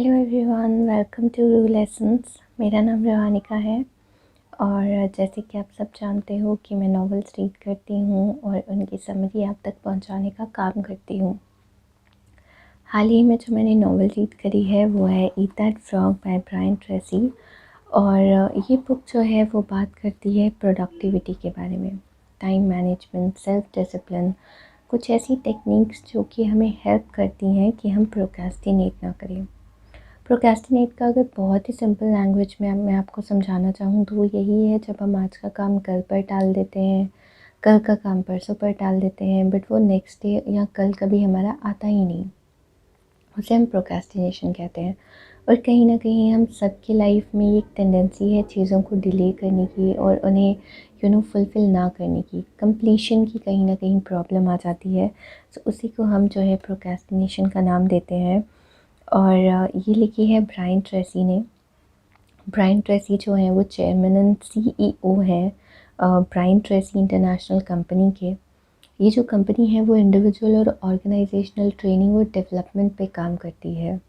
Hello everyone, welcome to रू lessons. मेरा नाम रोहानिका है और जैसे कि आप सब जानते हो कि मैं नॉवेल्स रीड करती हूँ और उनकी समरी आप तक पहुँचाने का काम करती हूँ। हाल ही में जो मैंने नॉवेल रीड करी है वो है eat that frog by Brian Tracy. और ये बुक जो है वो बात करती है प्रोडक्टिविटी के बारे में, टाइम मैनेजमेंट, सेल्फ डिसिप्लिन, कुछ ऐसी टेक्निक्स जो कि हमें हेल्प करती हैं कि हम प्रोक्रेस्टिनेट ना करें। प्रोक्रेस्टिनेट का अगर बहुत ही सिंपल लैंग्वेज में मैं आपको समझाना चाहूँ तो वो यही है, जब हम आज का काम कल पर टाल देते हैं, कल का काम परसों पर टाल देते हैं, बट वो नेक्स्ट डे या कल कभी हमारा आता ही नहीं, उसे हम प्रोक्रेस्टिनेशन कहते हैं। और कहीं ना कहीं हम सबकी लाइफ में एक टेंडेंसी है चीज़ों को डिले करने की और उन्हें फुलफ़िल ना करने की, कंप्लीशन की कहीं ना कहीं प्रॉब्लम आ जाती है। तो उसी को हम जो है प्रोक्रेस्टिनेशन का नाम देते हैं। और ये लिखी है ब्रायन ट्रेसी ने। ब्रायन ट्रेसी जो है वो चेयरमैन एंड सीईओ हैं ब्रायन ट्रेसी इंटरनेशनल कंपनी के। ये जो कंपनी है वो इंडिविजुअल और ऑर्गेनाइजेशनल ट्रेनिंग और डेवलपमेंट पे काम करती है।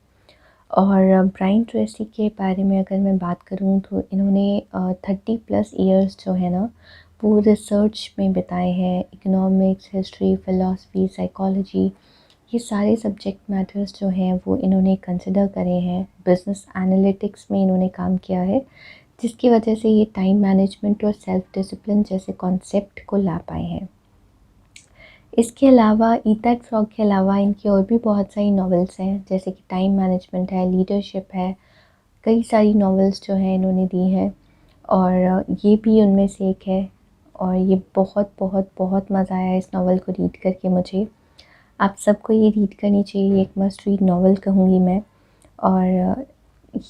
और ब्रायन ट्रेसी के बारे में अगर मैं बात करूँ तो इन्होंने 30+ ईयर्स जो है ना वो रिसर्च में बिताए हैं। इकोनॉमिक्स, हिस्ट्री, फ़िलासफ़ी, साइकोलॉजी, ये सारे सब्जेक्ट मैटर्स जो हैं वो इन्होंने कंसिडर करे हैं। बिज़नेस एनालिटिक्स में इन्होंने काम किया है, जिसकी वजह से ये टाइम मैनेजमेंट और सेल्फ डिसिप्लिन जैसे कॉन्सेप्ट को ला पाए हैं। इसके अलावा ईट दैट फ्रॉग के अलावा इनकी और भी बहुत सारी नॉवेल्स हैं, जैसे कि टाइम मैनेजमेंट है, लीडरशिप है, कई सारी नॉवेल्स जो हैं इन्होंने दी हैं और ये भी उनमें से एक है। और ये बहुत बहुत बहुत मज़ा आया इस नॉवल को रीड करके मुझे। आप सबको ये रीड करनी चाहिए, एक मस्ट रीड नॉवल कहूँगी मैं। और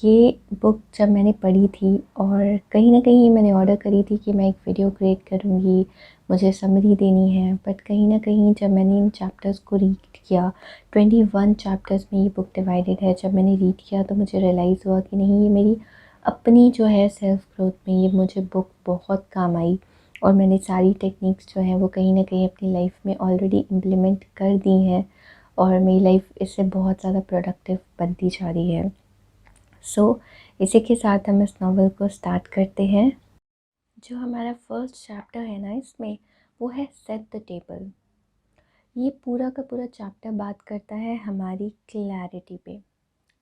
ये बुक जब मैंने पढ़ी थी और कहीं न कहीं मैंने ऑर्डर करी थी कि मैं एक वीडियो क्रिएट करूँगी, मुझे समरी देनी है, बट कहीं न कहीं जब मैंने इन चैप्टर्स को रीड किया, 21 चैप्टर्स में ये बुक डिवाइडेड है। जब मैंने रीड किया तो मुझे रियलाइज़ हुआ कि नहीं, ये मेरी अपनी जो है सेल्फ ग्रोथ में ये मुझे बुक बहुत काम आई। और मैंने सारी टेक्निक्स जो हैं वो कहीं न कहीं अपनी लाइफ में ऑलरेडी इम्प्लीमेंट कर दी हैं और मेरी लाइफ इससे बहुत ज़्यादा प्रोडक्टिव बनती जा रही है। इसी के साथ हम इस नावल को स्टार्ट करते हैं। जो हमारा फर्स्ट चैप्टर है ना इसमें, वो है सेट द टेबल। ये पूरा का पूरा चैप्टर बात करता है हमारी क्लैरिटी पे।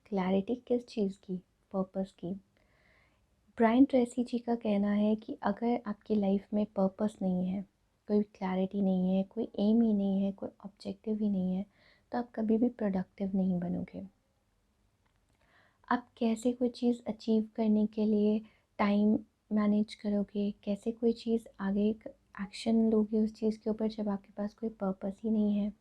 क्लैरिटी किस चीज़ की? पर्पस की। ब्रायन ट्रेसी जी का कहना है कि अगर आपकी लाइफ में पर्पस नहीं है, कोई क्लैरिटी नहीं है, कोई एम ही नहीं है, कोई ऑब्जेक्टिव ही नहीं है, तो आप कभी भी प्रोडक्टिव नहीं बनोगे। आप कैसे कोई चीज़ अचीव करने के लिए टाइम मैनेज करोगे, कैसे कोई चीज़ आगे एक्शन लोगे उस चीज़ के ऊपर जब आपके पास कोई पर्पस ही नहीं है।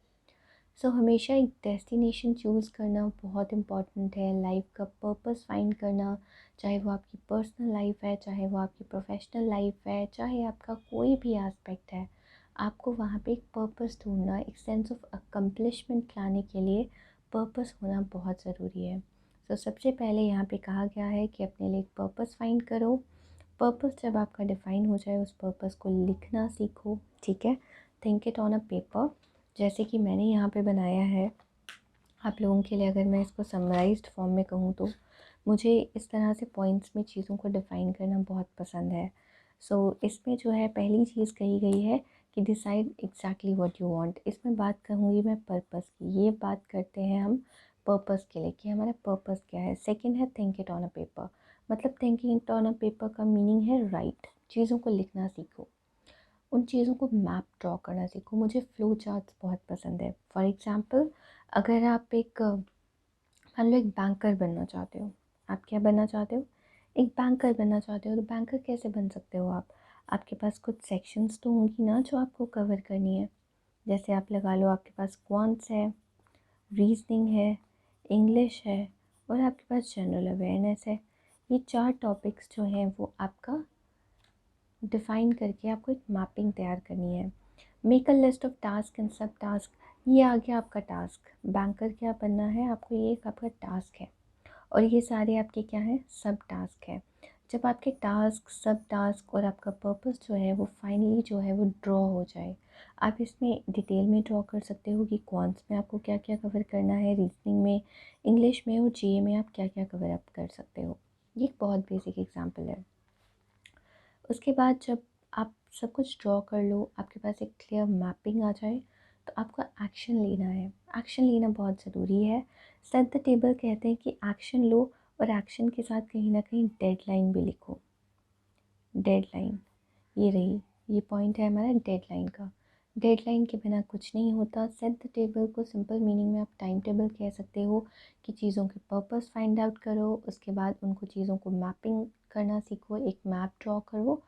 हमेशा एक डेस्टिनेशन चूज़ करना बहुत इम्पॉर्टेंट है। लाइफ का पर्पस फाइंड करना, चाहे वो आपकी पर्सनल लाइफ है, चाहे वो आपकी प्रोफेशनल लाइफ है, चाहे आपका कोई भी एस्पेक्ट है, आपको वहाँ पे एक पर्पस ढूंढना, एक सेंस ऑफ अकम्पलिशमेंट लाने के लिए पर्पस होना बहुत ज़रूरी है। सबसे पहले यहाँ पे कहा गया है कि अपने लिए एक पर्पस फाइंड करो। पर्पस जब आपका डिफ़ाइन हो जाए, उस पर्पस को लिखना सीखो, ठीक है। Think it on a paper, जैसे कि मैंने यहाँ पे बनाया है आप लोगों के लिए। अगर मैं इसको समराइज्ड फॉर्म में कहूँ तो मुझे इस तरह से पॉइंट्स में चीज़ों को डिफ़ाइन करना बहुत पसंद है। इसमें जो है पहली चीज़ कही गई है कि decide exactly what you want. इसमें बात कहूँगी मैं पर्पस की। ये बात करते हैं हम पर्पस के लिए कि हमारा पर्पस क्या है। सेकंड है think it on a paper. मतलब thinking it on a paper का मीनिंग है राइट, चीज़ों को लिखना सीखो, उन चीज़ों को मैप ड्रॉ करना सीखो। मुझे फ़्लो चार्ट्स बहुत पसंद है। फॉर एग्ज़ाम्पल, अगर आप एक मान लो एक बैंकर बनना चाहते हो। आप क्या बनना चाहते हो? एक बैंकर बनना चाहते हो। तो बैंकर कैसे बन सकते हो आप? आपके पास कुछ सेक्शंस तो होंगी ना जो आपको कवर करनी है। जैसे आप लगा लो आपके पास क्वांट्स है, रीजनिंग है, इंग्लिश है और आपके पास जनरल अवेयरनेस है। ये 4 टॉपिक्स जो हैं वो आपका डिफ़ाइन करके आपको एक मैपिंग तैयार करनी है। Make a list of task and सब टास्क। ये आ गया आपका टास्क। बैंकर क्या बनना है आपको, ये एक आपका टास्क है और ये सारे आपके क्या हैं, सब टास्क है। जब आपके टास्क, सब टास्क और आपका पर्पस जो है वो फाइनली जो है वो ड्रॉ हो जाए, आप इसमें डिटेल में ड्रॉ कर सकते हो कि कौनस में आपको क्या क्या कवर करना है, रीजनिंग में, इंग्लिश में और जीए में आप क्या क्या कवर अप कर सकते हो। ये एक बहुत बेसिक एग्जांपल है। उसके बाद जब आप सब कुछ ड्रॉ कर लो, आपके पास एक क्लियर मैपिंग आ जाए, तो आपको एक्शन लेना है। एक्शन लेना बहुत ज़रूरी है। सेट द टेबल कहते हैं कि एक्शन लो, और एक्शन के साथ कहीं ना कहीं डेडलाइन भी लिखो। डेडलाइन, ये रही, ये पॉइंट है हमारा डेडलाइन का। डेडलाइन के बिना कुछ नहीं होता। सेट द टेबल को सिंपल मीनिंग में आप टाइम टेबल कह सकते हो कि चीज़ों के पर्पस फाइंड आउट करो, उसके बाद उनको चीज़ों को मैपिंग करना सीखो, एक मैप ड्रॉ करो,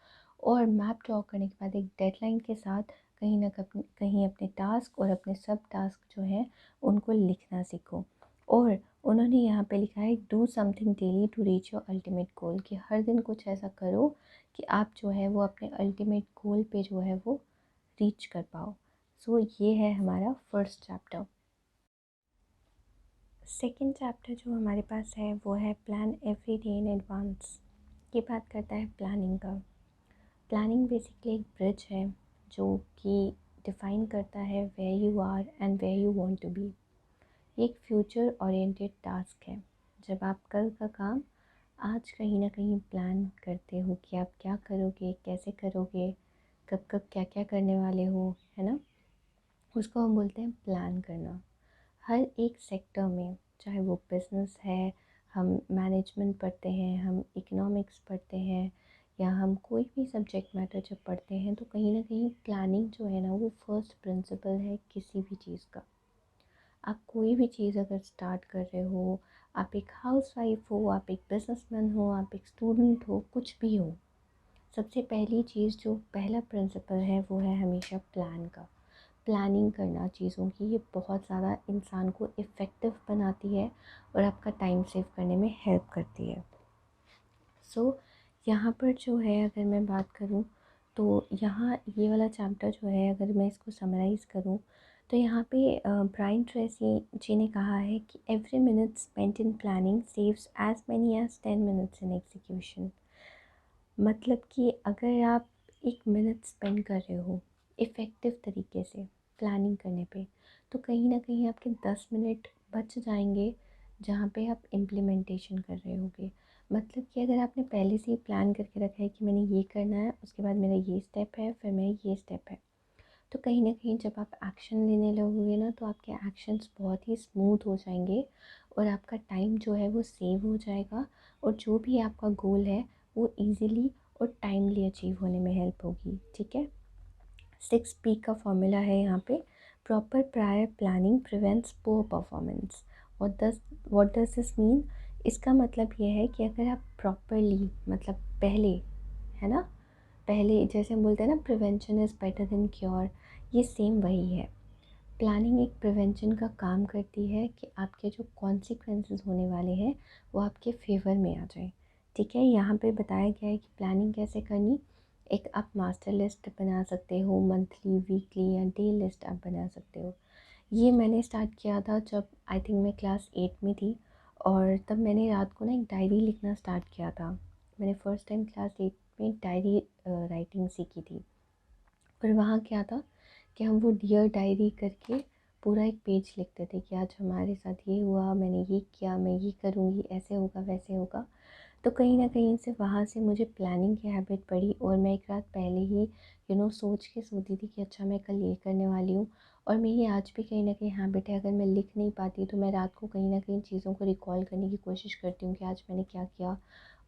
और मैप ड्रॉ करने के बाद एक डेडलाइन के साथ कहीं ना कहीं अपने टास्क और अपने सब टास्क जो हैं उनको लिखना सीखो। और उन्होंने यहाँ पे लिखा है do something daily to reach your ultimate goal, कि हर दिन कुछ ऐसा करो कि आप जो है वो अपने अल्टीमेट गोल पे जो है वो रीच कर पाओ। सो ये है हमारा फर्स्ट चैप्टर। सेकंड चैप्टर जो हमारे पास है वो है plan every day in advance. ये बात करता है प्लानिंग का। प्लानिंग बेसिकली एक ब्रिज है जो कि डिफ़ाइन करता है where you are and where you want to be. एक फ्यूचर ओरिएंटेड टास्क है। जब आप कल का काम आज कहीं ना कहीं प्लान करते हो कि आप क्या करोगे, कैसे करोगे, कब कब क्या क्या करने वाले हो, है ना, उसको हम बोलते हैं प्लान करना। हर एक सेक्टर में, चाहे वो बिज़नेस है, हम मैनेजमेंट पढ़ते हैं, हम इकोनॉमिक्स पढ़ते हैं, या हम कोई भी सब्जेक्ट मैटर जब पढ़ते हैं, तो कहीं ना कहीं प्लानिंग जो है ना वो फर्स्ट प्रिंसिपल है किसी भी चीज़ का। आप कोई भी चीज़ अगर स्टार्ट कर रहे हो, आप एक हाउसवाइफ हो, आप एक बिजनेसमैन हो, आप एक स्टूडेंट हो, कुछ भी हो, सबसे पहली चीज़ जो पहला प्रिंसिपल है वो है हमेशा प्लान का। प्लानिंग करना चीज़ों की, ये बहुत ज़्यादा इंसान को इफ़ेक्टिव बनाती है और आपका टाइम सेव करने में हेल्प करती है। सो यहाँ पर जो है अगर मैं बात करूँ, तो यहाँ ये वाला चैप्टर जो है अगर मैं इसको समराइज़ करूँ, तो यहाँ पे ब्रायन ट्रेसी जी ने कहा है कि every minute spent in planning saves as many as 10 minutes in execution. मतलब कि अगर आप 1 मिनट स्पेंड कर रहे हो इफ़ेक्टिव तरीके से प्लानिंग करने पे, तो कहीं ना कहीं आपके 10 मिनट बच जाएंगे जहाँ पे आप इम्प्लीमेंटेशन कर रहे होगे। मतलब कि अगर आपने पहले से ही प्लान करके रखा है कि मैंने ये करना है, उसके बाद मेरा ये स्टेप है, फिर मेरा ये स्टेप है, तो कहीं ना कहीं जब आप एक्शन लेने लगोगे ना, तो आपके एक्शंस बहुत ही स्मूथ हो जाएंगे और आपका टाइम जो है वो सेव हो जाएगा, और जो भी आपका गोल है वो इजीली और टाइमली अचीव होने में हेल्प होगी। ठीक है। 6P का फॉर्मूला है यहाँ पे। Proper prior planning prevents poor performance. What does this mean? इसका मतलब ये है कि अगर आप प्रॉपरली, मतलब पहले, है ना, पहले जैसे हम बोलते हैं ना prevention is better than cure, ये सेम वही है। प्लानिंग एक प्रिवेंशन का काम करती है कि आपके जो कॉन्सिक्वेंसेस होने वाले हैं वो आपके फेवर में आ जाए। ठीक है। यहाँ पे बताया गया है कि प्लानिंग कैसे करनी। एक आप मास्टर लिस्ट बना सकते हो, मंथली, वीकली या डे लिस्ट आप बना सकते हो। ये मैंने स्टार्ट किया था जब आई थिंक मैं क्लास 8 में थी, और तब मैंने रात को ना एक डायरी लिखना स्टार्ट किया था। मैंने फ़र्स्ट टाइम क्लास 8 में डायरी राइटिंग सीखी थी। पर वहाँ क्या था कि हम वो डियर डायरी करके पूरा एक पेज लिखते थे कि आज हमारे साथ ये हुआ, मैंने ये किया, मैं ये करूँगी, ऐसे होगा, वैसे होगा। तो कहीं न कहीं से वहाँ से मुझे प्लानिंग की हैबिट पड़ी, और मैं एक रात पहले ही सोच के सोती थी कि अच्छा मैं कल ये करने वाली हूँ। और मेरी आज भी कहीं न कहीं हैबिट है, अगर मैं लिख नहीं पाती तो मैं रात को कहीं न कहीं चीज़ों को रिकॉल करने की कोशिश करती हूँ कि आज मैंने क्या किया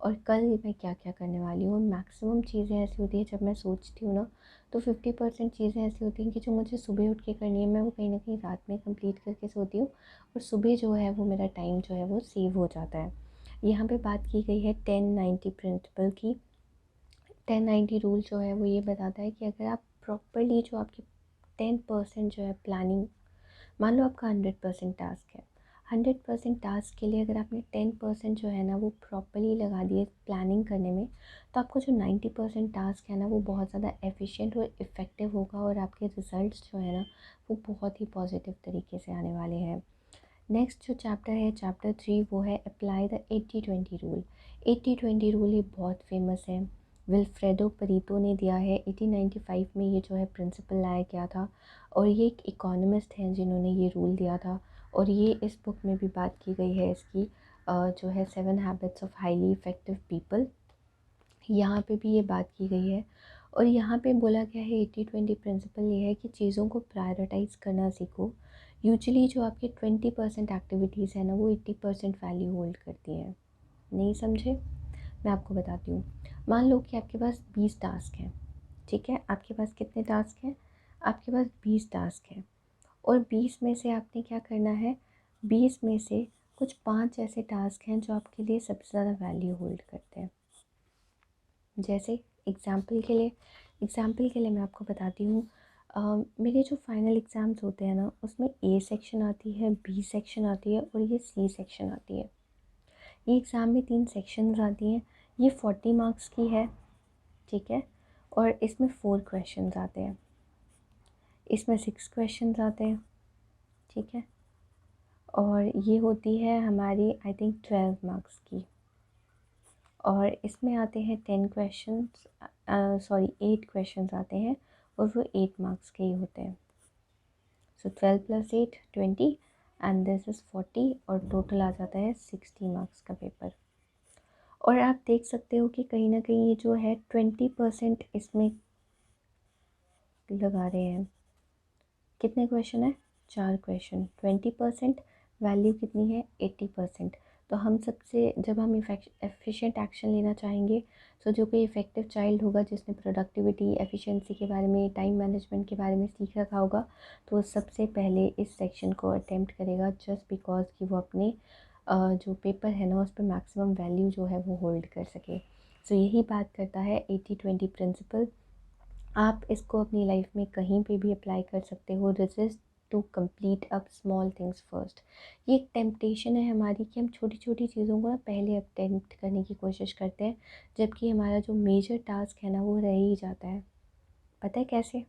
और कल मैं क्या-क्या करने वाली हूँ। मैक्सिमम चीज़ें ऐसी होती हैं जब मैं सोचती हूँ ना, तो 50% चीज़ें ऐसी होती हैं कि जो मुझे सुबह उठ के करनी है, मैं वो कहीं न कहीं रात में कंप्लीट करके सोती हूँ, और सुबह जो है वो मेरा टाइम जो है वो सेव हो जाता है। यहाँ पे बात की गई है 10-90 प्रिंसिपल की। 10-90 रूल जो है वो ये बताता है कि अगर आप प्रॉपरली जो आपकी 10% जो है प्लानिंग, मान लो आपका 100% टास्क है, 100% टास्क के लिए अगर आपने 10% जो है ना वो प्रॉपरली लगा दिए प्लानिंग करने में, तो आपको जो 90% टास्क है ना वो बहुत ज़्यादा एफिशिएंट और इफ़ेक्टिव होगा, और आपके रिज़ल्ट्स जो है ना वो बहुत ही पॉजिटिव तरीके से आने वाले हैं। नेक्स्ट जो चैप्टर है, चैप्टर 3, वो है अप्लाई द 80-20 रूल। 80-20 रूल ये बहुत फेमस है, विल्फ्रेडो परीतो ने दिया है 1895 में। ये जो है प्रिंसिपल लाया गया था, और ये एक इकोनॉमिस्ट हैं जिन्होंने ये रूल दिया था। और ये इस बुक में भी बात की गई है इसकी, जो है 7 habits of highly effective people, यहाँ पे भी ये बात की गई है। और यहाँ पे बोला गया है 80-20 प्रिंसिपल ये है कि चीज़ों को प्रायोरिटाइज़ करना सीखो। यूजुअली जो आपके 20% एक्टिविटीज़ है ना, वो 80% वैल्यू होल्ड करती हैं। नहीं समझे? मैं आपको बताती हूँ। मान लो कि आपके पास 20 टास्क हैं, ठीक है? आपके पास कितने टास्क हैं? आपके पास 20 टास्क हैं, और 20 में से आपने क्या करना है, 20 में से कुछ 5 ऐसे टास्क हैं जो आपके लिए सबसे ज़्यादा वैल्यू होल्ड करते हैं। जैसे एग्ज़ाम्पल के लिए मैं आपको बताती हूँ। मेरे जो फाइनल एग्ज़ाम्स होते हैं ना, उसमें ए सेक्शन आती है, बी सेक्शन आती है, और ये सी सेक्शन आती है। ये एग्ज़ाम में 3 सेक्शंस आती हैं। ये 40 मार्क्स की है, ठीक है? और इसमें 4 क्वेश्चंस आते हैं, इसमें 6 क्वेश्चंस आते हैं, ठीक है? और ये होती है हमारी आई थिंक 12 मार्क्स की। और इसमें आते हैं 10 क्वेश्चंस, 8 क्वेश्चंस आते हैं, और वो 8 मार्क्स के ही होते हैं। सो 12 + 8 20, एंड दिस इज़ 40, और टोटल आ जाता है 60 मार्क्स का पेपर। और आप देख सकते हो कि कहीं ना कहीं ये जो है 20% इसमें लगा रहे हैं। कितने क्वेश्चन है? 4 क्वेश्चन, 20%, वैल्यू कितनी है? 80%। तो हम सबसे जब हम एफिशिएंट एक्शन लेना चाहेंगे, तो जो कोई इफ़ेक्टिव चाइल्ड होगा जिसने प्रोडक्टिविटी, एफिशिएंसी के बारे में, टाइम मैनेजमेंट के बारे में सीख रखा होगा, तो वो सबसे पहले इस सेक्शन को अटेम्प्ट करेगा, जस्ट बिकॉज कि वो अपने जो पेपर है ना, उस पर मैक्सिमम वैल्यू जो है वो होल्ड कर सके। सो यही बात करता है 80-20 प्रिंसिपल। आप इसको अपनी लाइफ में कहीं पे भी अप्लाई कर सकते हो। Resist to complete up small things first. ये एक टेम्पटेशन है हमारी कि हम छोटी छोटी चीज़ों को ना पहले अटेम्प्ट करने की कोशिश करते हैं, जबकि हमारा जो मेजर टास्क है ना, वो रह ही जाता है। पता है कैसे?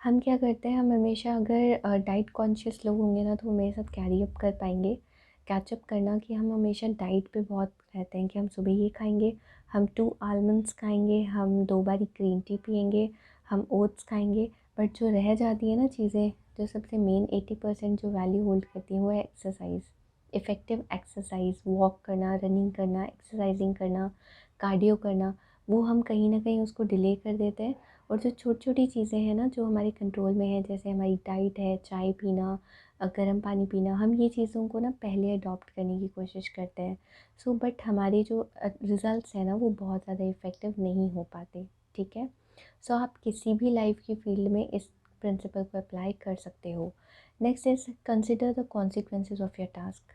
हम क्या करते हैं, हम हमेशा अगर डाइट कॉन्शियस लोग होंगे ना, तो वो मेरे साथ कैरी अप कर पाएंगे। कैचअप करना कि हम हमेशा डाइट पे बहुत रहते हैं कि हम सुबह ये खाएंगे, हम 2 आलमंड्स खाएंगे, हम 2 बारी ग्रीन टी पियेंगे, हम ओट्स खाएंगे। बट जो रह जाती है ना चीज़ें, जो सबसे मेन 80% जो वैल्यू होल्ड करती हैं, वो है एक्सरसाइज। इफ़ेक्टिव एक्सरसाइज, वॉक करना, रनिंग करना, एक्सरसाइजिंग करना, कार्डियो करना, वो हम कहीं ना कहीं उसको डिले कर देते हैं। और जो छोटी छोटी चीज़ें हैं ना, जो हमारे कंट्रोल में है, जैसे हमारी डाइट है, चाय पीना, गर्म पानी पीना, हम ये चीज़ों को ना पहले अडॉप्ट करने की कोशिश करते हैं। सो बट हमारे जो रिज़ल्ट्स हैं ना, वो बहुत ज़्यादा इफ़ेक्टिव नहीं हो पाते, ठीक है? सो आप किसी भी लाइफ की फील्ड में इस प्रिंसिपल को अप्लाई कर सकते हो। Next is consider the consequences of your task.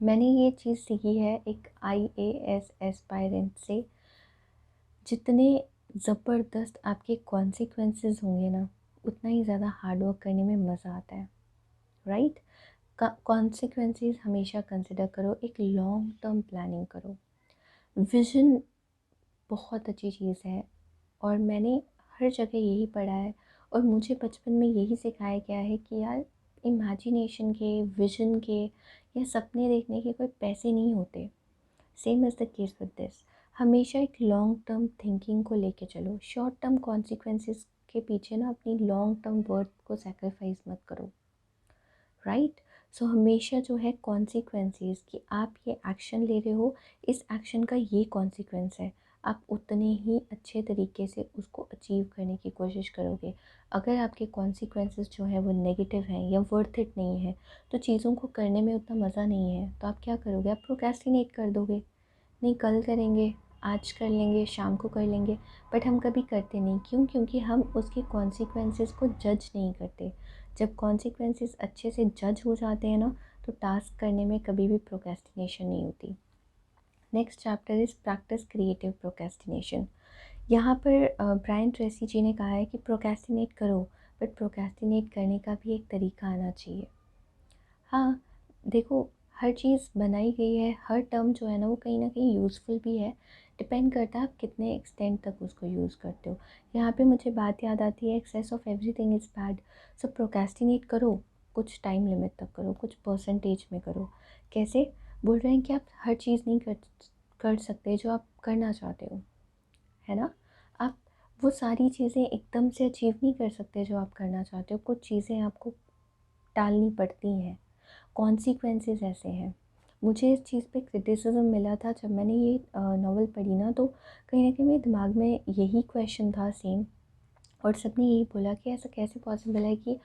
मैंने ये चीज़ सीखी है एक IAS एस्पायरेंट से, जितने ज़बरदस्त आपके कॉन्सिक्वेंसेस होंगे ना, उतना ही ज़्यादा हार्ड वर्क करने में मज़ा आता है, राइट? कॉन्सिक्वेंसेस हमेशा कंसिडर करो, एक लॉन्ग टर्म प्लानिंग करो। विज़न बहुत अच्छी चीज़ है, और मैंने हर जगह यही पढ़ा है, और मुझे बचपन में यही सिखाया गया है कि यार, इमेजिनेशन के, विज़न के या सपने देखने के कोई पैसे नहीं होते। Same is the case with this. हमेशा एक लॉन्ग टर्म थिंकिंग को लेके चलो। शॉर्ट टर्म कॉन्सिक्वेंसेस के पीछे ना अपनी लॉन्ग टर्म वर्थ को सेक्रीफाइस मत करो, राइट? सो हमेशा जो है कॉन्सिक्वेंसेस कि आप ये एक्शन ले रहे हो, इस एक्शन का ये कॉन्सिक्वेंस है, आप उतने ही अच्छे तरीके से उसको अचीव करने की कोशिश करोगे। अगर आपके कॉन्सिक्वेंसेस जो है वो नेगेटिव हैं या वर्थ इट नहीं है, तो चीज़ों को करने में उतना मज़ा नहीं है, तो आप क्या करोगे? आप प्रोक्रेस्टिनेट कर दोगे। नहीं, कल करेंगे, आज कर लेंगे, शाम को कर लेंगे। बट हम कभी करते नहीं, क्यों? क्योंकि हम उसके कॉन्सिक्वेंसेस को जज नहीं करते। जब कॉन्सिक्वेंसेस अच्छे से जज हो जाते हैं ना, तो टास्क करने में कभी भी प्रोक्रेस्टिनेशन नहीं होती। Next chapter is practice creative procrastination. यहाँ पर ब्रायन ट्रेसी जी ने कहा है कि प्रोक्रेस्टिनेट करो, बट प्रोक्रेस्टिनेट करने का भी एक तरीका आना चाहिए। हाँ, देखो, हर चीज़ बनाई गई है, हर टर्म जो है ना, वो कहीं न कहीं यूज़फुल भी है। डिपेंड करता है आप कितने एक्सटेंट तक उसको यूज़ करते हो। यहाँ पे मुझे बात याद आती है, excess of everything is bad. So procrastinate करो, कुछ टाइम लिमिट तक करो, कुछ परसेंटेज में करो। कैसे? बोल रहे हैं कि आप हर चीज़ नहीं कर सकते जो आप करना चाहते हो, है ना? आप वो सारी चीज़ें एकदम से अचीव नहीं कर सकते जो आप करना चाहते हो। कुछ चीज़ें आपको टालनी पड़ती हैं, कॉन्सिक्वेंसेस ऐसे हैं। मुझे इस चीज़ पे क्रिटिसिज्म मिला था जब मैंने ये नॉवल पढ़ी ना, तो कहीं न कहीं मेरे दिमाग में यही क्वेश्चन था सेम, और सबने यही बोला कि ऐसा कैसे पॉसिबल है कि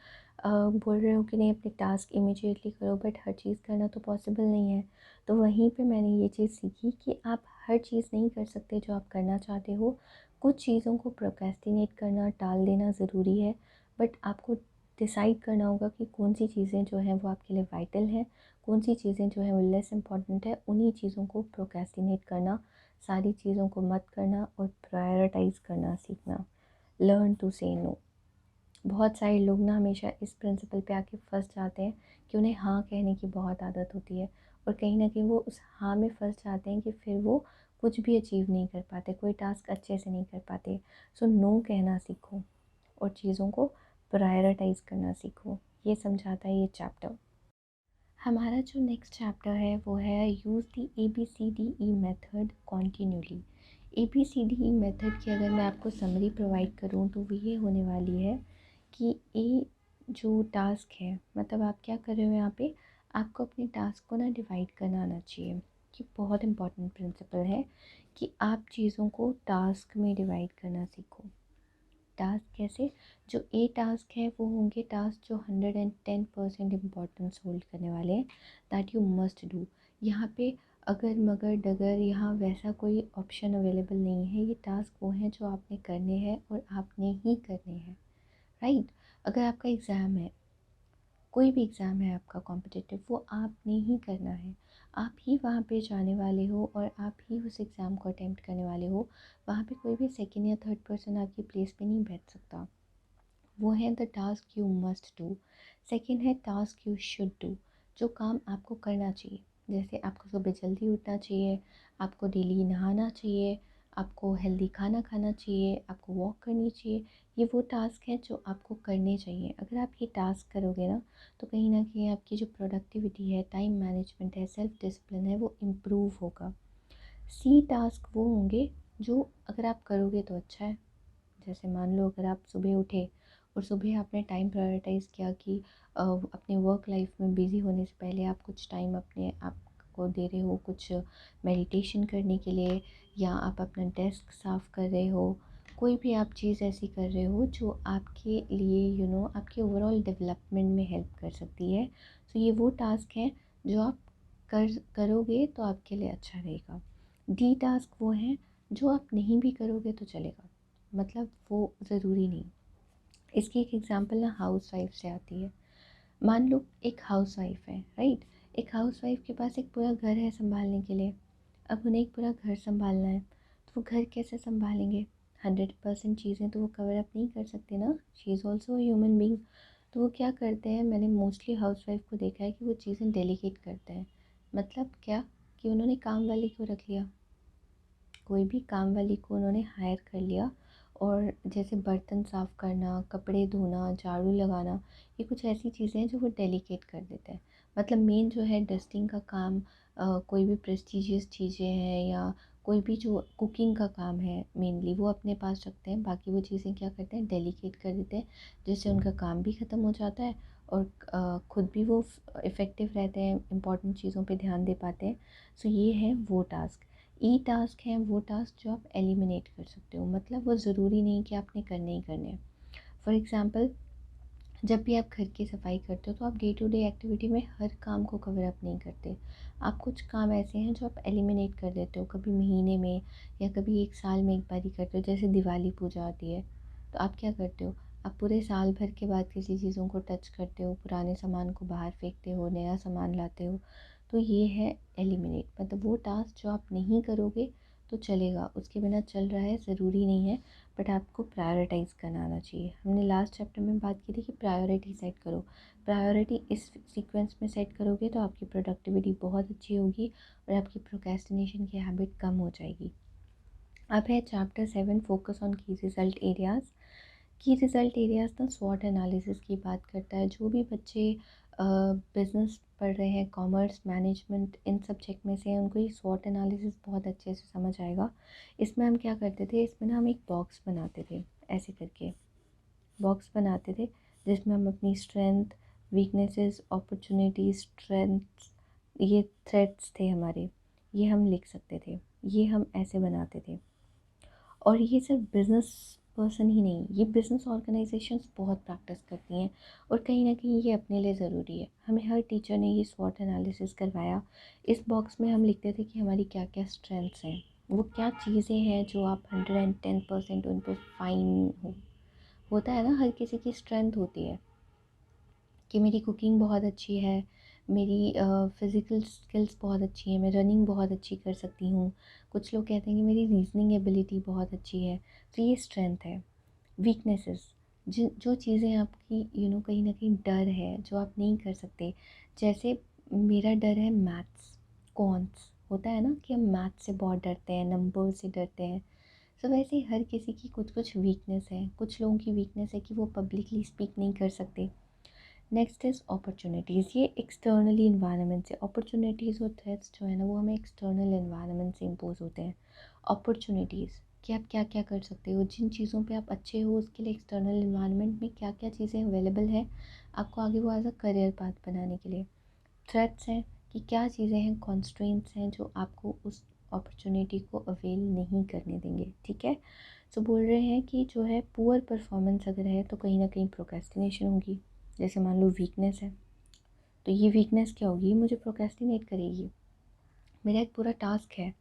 बोल रहे हो कि नहीं अपने टास्क इमीडिएटली करो, बट हर चीज़ करना तो पॉसिबल नहीं है। तो वहीं पे मैंने ये चीज़ सीखी कि आप हर चीज़ नहीं कर सकते जो आप करना चाहते हो। कुछ चीज़ों को प्रोक्रेस्टिनेट करना, टाल देना ज़रूरी है, बट आपको डिसाइड करना होगा कि कौन सी चीज़ें जो हैं वो आपके लिए वाइटल हैं, कौन सी चीज़ें जो हैं वो लेस इम्पॉर्टेंट है। उन्हीं चीज़ों को प्रोक्रेस्टिनेट करना, सारी चीज़ों को मत करना और प्रायोरिटाइज़ करना सीखना। लर्न टू से नो। बहुत सारे लोग ना हमेशा इस प्रिंसिपल पे आके फंस जाते हैं कि उन्हें हाँ कहने की बहुत आदत होती है, और कहीं ना कहीं वो उस हाँ में फंस जाते हैं कि फिर वो कुछ भी अचीव नहीं कर पाते, कोई टास्क अच्छे से नहीं कर पाते। सो नो कहना सीखो और चीज़ों को प्रायोरिटाइज़ करना सीखो। ये समझाता है ये चैप्टर। हमारा जो नेक्स्ट चैप्टर है वो है use the ABCDE method continuously. ABCDE method की अगर मैं आपको समरी प्रोवाइड करूँ तो वो ये होने वाली है कि ए जो टास्क है, मतलब आप क्या कर रहे हो यहाँ पे, आपको अपने टास्क को ना डिवाइड करना आना चाहिए। ये बहुत इंपॉर्टेंट प्रिंसिपल है कि आप चीज़ों को टास्क में डिवाइड करना सीखो। टास्क कैसे? जो ए टास्क है वो होंगे टास्क जो 110% इम्पोर्टेंस होल्ड करने वाले हैं, दैट यू मस्ट डू। यहाँ पे अगर मगर डगर यहाँ वैसा कोई ऑप्शन अवेलेबल नहीं है। ये टास्क वो हैं जो आपने करने हैं और आपने ही करने हैं, राइट? अगर आपका एग्ज़ाम है, कोई भी एग्ज़ाम है आपका कॉम्पिटिटिव, वो आपने ही करना है। आप ही वहाँ पे जाने वाले हो और आप ही उस एग्ज़ाम को अटेम्प्ट करने वाले हो। वहाँ पे कोई भी सेकंड या थर्ड पर्सन आपकी प्लेस पे नहीं बैठ सकता। वो है the task you must do. Second है टास्क यू शुड डू, जो काम आपको करना चाहिए। जैसे आपको सुबह जल्दी उठना चाहिए, आपको डेली नहाना चाहिए, आपको हेल्दी खाना खाना चाहिए, आपको वॉक करनी चाहिए। ये वो टास्क है जो आपको करने चाहिए। अगर आप ये टास्क करोगे ना, तो कहीं ना कहीं आपकी जो प्रोडक्टिविटी है, टाइम मैनेजमेंट है, सेल्फ डिसिप्लिन है, वो इम्प्रूव होगा। सी टास्क वो होंगे जो अगर आप करोगे तो अच्छा है। जैसे मान लो अगर आप सुबह उठे और सुबह आपने टाइम प्रायोरिटाइज़ किया कि अपने वर्क लाइफ में बिज़ी होने से पहले आप कुछ टाइम अपने आप को दे रहे हो, कुछ मेडिटेशन करने के लिए, या आप अपना डेस्क साफ़ कर रहे हो, कोई भी आप चीज़ ऐसी कर रहे हो जो आपके लिए आपके ओवरऑल डेवलपमेंट में हेल्प कर सकती है। सो ये वो टास्क हैं जो आप करोगे तो आपके लिए अच्छा रहेगा। डी टास्क वो हैं जो आप नहीं भी करोगे तो चलेगा, मतलब वो ज़रूरी नहीं। इसकी एक एग्ज़ाम्पल ना हाउसवाइफ से आती है। मान लो एक हाउसवाइफ है, राइट? एक हाउसवाइफ के पास एक पूरा घर है संभालने के लिए। अब उन्हें एक पूरा घर संभालना है, तो वो घर कैसे संभालेंगे? 100% चीज़ें तो वो कवर अप नहीं कर सकते ना। She is also human being. तो वो क्या करते हैं, मैंने मोस्टली हाउसवाइफ को देखा है कि वो चीज़ें डेलीकेट करते हैं। मतलब क्या? कि उन्होंने काम वाली को रख लिया, कोई भी काम वाली को उन्होंने हायर कर लिया, और जैसे बर्तन साफ़ करना, कपड़े धोना, झाड़ू लगाना, ये कुछ ऐसी चीज़ें हैं जो वो डेलीकेट कर देते हैं। मतलब मेन जो है डस्टिंग का काम, कोई भी प्रेस्टिजियस चीज़ें हैं या कोई भी जो कुकिंग का काम है मेनली वो अपने पास रखते हैं। बाकी वो चीज़ें क्या करते हैं, डेलीकेट कर देते हैं, जिससे उनका काम भी ख़त्म हो जाता है और खुद भी वो इफ़ेक्टिव रहते हैं, इंपॉर्टेंट चीज़ों पे ध्यान दे पाते हैं। सो ये है वो टास्क। ई टास्क हैं वो टास्क जो आप एलिमिनेट कर सकते हो, मतलब वो ज़रूरी नहीं कि आपने करने ही करने हैं। फॉर एग्ज़ाम्पल, जब भी आप घर की सफाई करते हो तो आप डे टू डे एक्टिविटी में हर काम को कवर अप नहीं करते। आप कुछ काम ऐसे हैं जो आप एलिमिनेट कर देते हो, कभी महीने में या कभी एक साल में एक बार ही करते हो। जैसे दिवाली पूजा आती है, तो आप क्या करते हो, आप पूरे साल भर के बाद किसी चीज़ों को टच करते हो, पुराने सामान को बाहर फेंकते हो, नया सामान लाते हो। तो ये है एलिमिनेट, मतलब वो टास्क जो आप नहीं करोगे तो चलेगा, उसके बिना चल रहा है, ज़रूरी नहीं है, बट आपको प्रायोरिटाइज़ करना आना चाहिए। हमने लास्ट चैप्टर में बात की थी कि प्रायोरिटी सेट करो। प्रायोरिटी इस सीक्वेंस में सेट करोगे तो आपकी प्रोडक्टिविटी बहुत अच्छी होगी और आपकी प्रोक्रेस्टिनेशन की हैबिट कम हो जाएगी। अब है चैप्टर 7, फोकस ऑन की रिज़ल्ट एरियाज़। की रिज़ल्ट एरियाज़ ना स्वॉट एनालिसिस की बात करता है। जो भी बच्चे बिज़नेस पढ़ रहे हैं, कॉमर्स, मैनेजमेंट, इन सब्जेक्ट में से हैं, उनको ये स्वॉट एनालिसिस बहुत अच्छे से समझ आएगा। इसमें हम क्या करते थे, इसमें ना हम एक बॉक्स बनाते थे, ऐसे करके बॉक्स बनाते थे, जिसमें हम अपनी स्ट्रेंथ, वीकनेसेस, अपॉर्चुनिटीज़, स्ट्रेंथ्स, ये थ्रेड्स थे हमारे, ये हम लिख सकते थे, ये हम ऐसे बनाते थे। और ये सिर्फ बिज़नेस पर्सन ही नहीं, ये बिज़नेस ऑर्गेनाइजेशंस बहुत प्रैक्टिस करती हैं, और कहीं ना कहीं ये अपने लिए ज़रूरी है। हमें हर टीचर ने ये स्वॉट एनालिसिस करवाया। इस बॉक्स में हम लिखते थे कि हमारी क्या क्या स्ट्रेंथ्स हैं, वो क्या चीज़ें हैं जो आप 110% उन पर फाइन हो। होता है ना, हर किसी की स्ट्रेंथ होती है कि मेरी कुकिंग बहुत अच्छी है, मेरी फ़िज़िकल स्किल्स बहुत अच्छी है, मैं रनिंग बहुत अच्छी कर सकती हूँ। कुछ लोग कहते हैं कि मेरी रीज़निंग एबिलिटी बहुत अच्छी है, तो ये स्ट्रेंथ है। वीकनेसेस, जिन जो चीज़ें आपकी कहीं न कहीं डर है, जो आप नहीं कर सकते। जैसे मेरा डर है मैथ्स, कॉन्स, होता है ना कि हम मैथ्स से बहुत डरते हैं, नंबर से डरते हैं। सो वैसे ही हर किसी की कुछ-कुछ वीकनेस है। कुछ लोगों की वीकनेस है कि वो पब्लिकली स्पीक नहीं कर सकते। नेक्स्ट इज़ अपॉर्चुनिटीज़, ये एक्सटर्नली इन्वायरमेंट से, अपॉर्चुनिटीज़ और थ्रेट्स जो है ना वो हमें एक्सटर्नल इन्वायरमेंट से इम्पोज होते हैं। अपॉर्चुनिटीज़ कि आप क्या क्या कर सकते हो, जिन चीज़ों पे आप अच्छे हो उसके लिए एक्सटर्नल इन्वायरमेंट में क्या क्या चीज़ें अवेलेबल है आपको आगे वो एज अ करियर पाथ बनाने के लिए। थ्रेट्स हैं कि क्या चीज़ें हैं, कॉन्स्ट्रेंट्स हैं जो आपको उस अपॉर्चुनिटी को अवेल नहीं करने देंगे। ठीक है, सो बोल रहे हैं कि जो है पुअर परफॉर्मेंस अगर है तो कहीं ना कहीं प्रोक्रेस्टिनेशन होगी। जैसे मान लो वीकनेस है, तो ये वीकनेस क्या होगी, मुझे प्रोक्रेस्टिनेट करेगी। मेरा एक पूरा टास्क है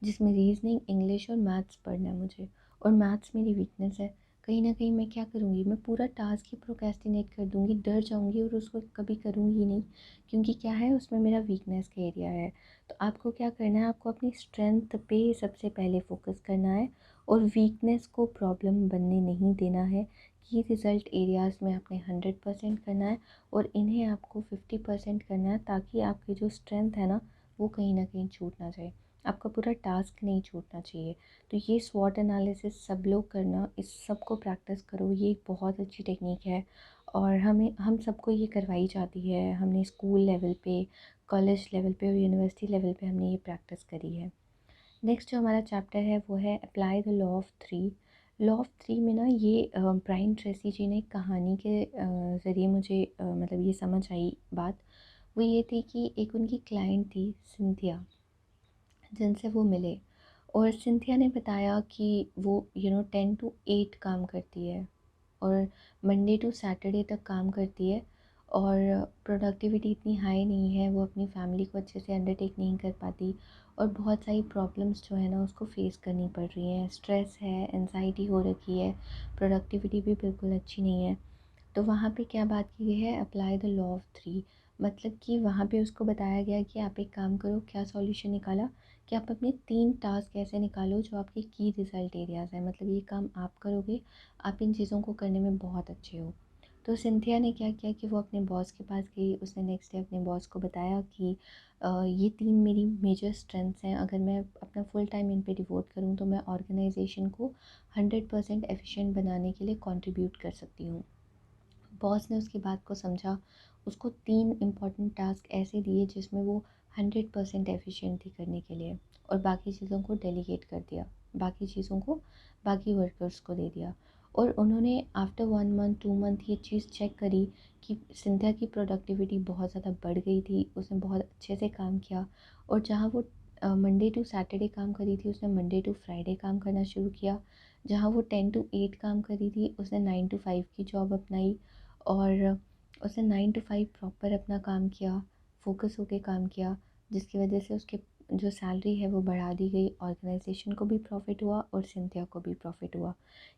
जिसमें रीजनिंग, इंग्लिश और मैथ्स पढ़ना है मुझे, और मैथ्स मेरी वीकनेस है। कहीं ना कहीं मैं क्या करूँगी, मैं पूरा टास्क ही प्रोक्रेस्टिनेट कर दूँगी, डर जाऊँगी और उसको कभी करूँगी ही नहीं, क्योंकि क्या है उसमें मेरा वीकनेस का एरिया है। तो आपको क्या करना है, आपको अपनी स्ट्रेंथ पे सबसे पहले फोकस करना है, और वीकनेस को प्रॉब्लम बनने नहीं देना है। कि रिज़ल्ट एरियाज़ में आपने 100% करना है, और इन्हें आपको 50% करना है, ताकि आपकी जो स्ट्रेंथ है ना वो कहीं ना कहीं छूट ना जाए, आपका पूरा टास्क नहीं छूटना चाहिए। तो ये स्वॉट एनालिसिस सब लोग करना, इस सब को प्रैक्टिस करो, ये एक बहुत अच्छी टेक्निक है। और हम सबको ये करवाई जाती है, हमने स्कूल लेवल पे, कॉलेज लेवल पे और यूनिवर्सिटी लेवल पे हमने ये प्रैक्टिस करी है। नेक्स्ट जो हमारा चैप्टर है वो है apply the law of three. Law of three में ना ये ब्रायन ट्रेसी जी ने एक कहानी के ज़रिए मुझे मतलब ये समझ आई बात। वो ये थी कि एक उनकी क्लाइंट थी सिंथिया, जिनसे वो मिले, और सिंथिया ने बताया कि वो 10 to 8 काम करती है, और मंडे टू सैटरडे तक काम करती है, और प्रोडक्टिविटी इतनी हाई नहीं है, वो अपनी फैमिली को अच्छे से अंडरटेक नहीं कर पाती, और बहुत सारी प्रॉब्लम्स जो है ना उसको फेस करनी पड़ रही हैं, स्ट्रेस है, एनजाइटी हो रखी है, प्रोडक्टिविटी भी बिल्कुल अच्छी नहीं है। तो वहाँ पे क्या बात की गई है, apply the law of three. मतलब कि वहाँ पे उसको बताया गया कि आप एक काम करो, क्या सॉल्यूशन निकाला कि आप अपने 3 टास्क ऐसे निकालो जो आपके की रिज़ल्ट एरियाज़ हैं, मतलब ये काम आप करोगे, आप इन चीज़ों को करने में बहुत अच्छे हो। तो सिंथिया ने क्या किया कि वो अपने बॉस के पास गई, उसने नेक्स्ट डे अपने बॉस को बताया कि ये 3 मेरी मेजर स्ट्रेंथ्स हैं, अगर मैं अपना फुल टाइम इन पे डिवोट करूँ तो मैं ऑर्गेनाइजेशन को 100% एफिशिएंट बनाने के लिए कंट्रीब्यूट कर सकती हूँ। बॉस ने उसकी बात को समझा, उसको 3 इम्पॉर्टेंट टास्क ऐसे दिए जिसमें वो 100% एफिशिएंट थी करने के लिए, और बाकी चीज़ों को डेलीगेट कर दिया, बाकी चीज़ों को बाकी वर्कर्स को दे दिया। और उन्होंने आफ्टर 1 मंथ 2 मंथ ये चीज़ चेक करी कि सिंधिया की प्रोडक्टिविटी बहुत ज़्यादा बढ़ गई थी, उसने बहुत अच्छे से काम किया, और जहाँ वो मंडे टू सैटरडे काम करी थी उसने मंडे टू फ्राइडे काम करना शुरू किया, जहाँ वो 10 to 8 काम करी थी उसने 9 to 5 की जॉब अपनाई, और उसने 9 to 5 प्रॉपर अपना काम किया, फ़ोकस होके काम किया, जिसकी वजह से उसके जो सैलरी है वो बढ़ा दी गई, ऑर्गेनाइजेशन को भी प्रॉफिट हुआ और सिंथिया को भी प्रॉफिट हुआ।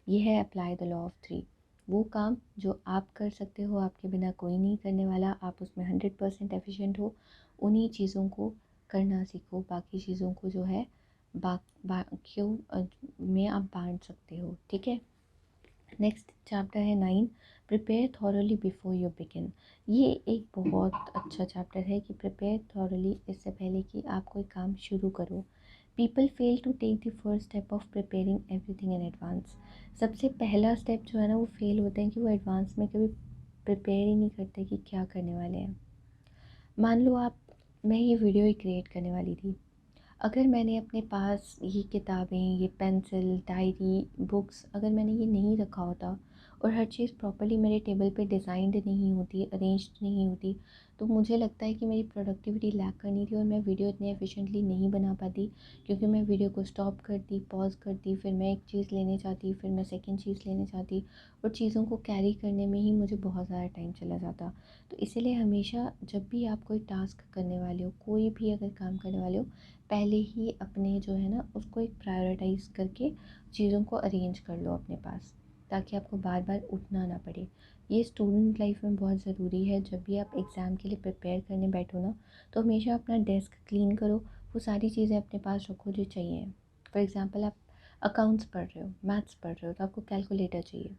ये है apply the law of three. वो काम जो आप कर सकते हो, आपके बिना कोई नहीं करने वाला, आप उसमें 100% एफिशिएंट हो, उन्हीं चीज़ों को करना सीखो, बाकी चीज़ों को जो है बाकियों में आप बांट सकते हो। ठीक है, नेक्स्ट चैप्टर है 9, prepare thoroughly before you begin. ये एक बहुत अच्छा चैप्टर है कि प्रिपेयर थॉरली, इससे पहले कि आप कोई काम शुरू करो। People fail to take the first step of preparing everything in advance. सबसे पहला स्टेप जो है ना वो फेल होते हैं कि वो एडवांस में कभी प्रिपेयर ही नहीं करते कि क्या करने वाले हैं। मान लो मैं ये वीडियो ही क्रिएट करने वाली थी, अगर मैंने अपने पास ये किताबें, ये पेंसिल, डायरी, बुक्स अगर मैंने ये नहीं रखा होता और हर चीज़ प्रॉपर्ली मेरे टेबल पे डिज़ाइंड नहीं होती, अरेंज्ड नहीं होती, तो मुझे लगता है कि मेरी प्रोडक्टिविटी लैक करनी थी और मैं वीडियो इतने एफिशिएंटली नहीं बना पाती, क्योंकि मैं वीडियो को स्टॉप करती, पॉज़ करती, फिर मैं एक चीज़ लेने जाती, फिर मैं सेकंड चीज़ लेने जाती और चीज़ों को कैरी करने में ही मुझे बहुत ज़्यादा टाइम चला जाता। तो इसीलिए हमेशा जब भी आप कोई टास्क करने वाले हो, कोई भी अगर काम करने वाले हो, पहले ही अपने जो है ना उसको एक प्रायोरिटाइज़ करके चीज़ों को अरेंज कर लो अपने पास, ताकि आपको बार बार उठना ना पड़े। ये स्टूडेंट लाइफ में बहुत ज़रूरी है। जब भी आप एग्ज़ाम के लिए प्रिपेयर करने बैठो ना, तो हमेशा अपना डेस्क क्लीन करो, वो सारी चीज़ें अपने पास रखो जो चाहिए। फॉर एग्ज़ाम्पल आप अकाउंट्स पढ़ रहे हो, मैथ्स पढ़ रहे हो, तो आपको कैलकुलेटर चाहिए,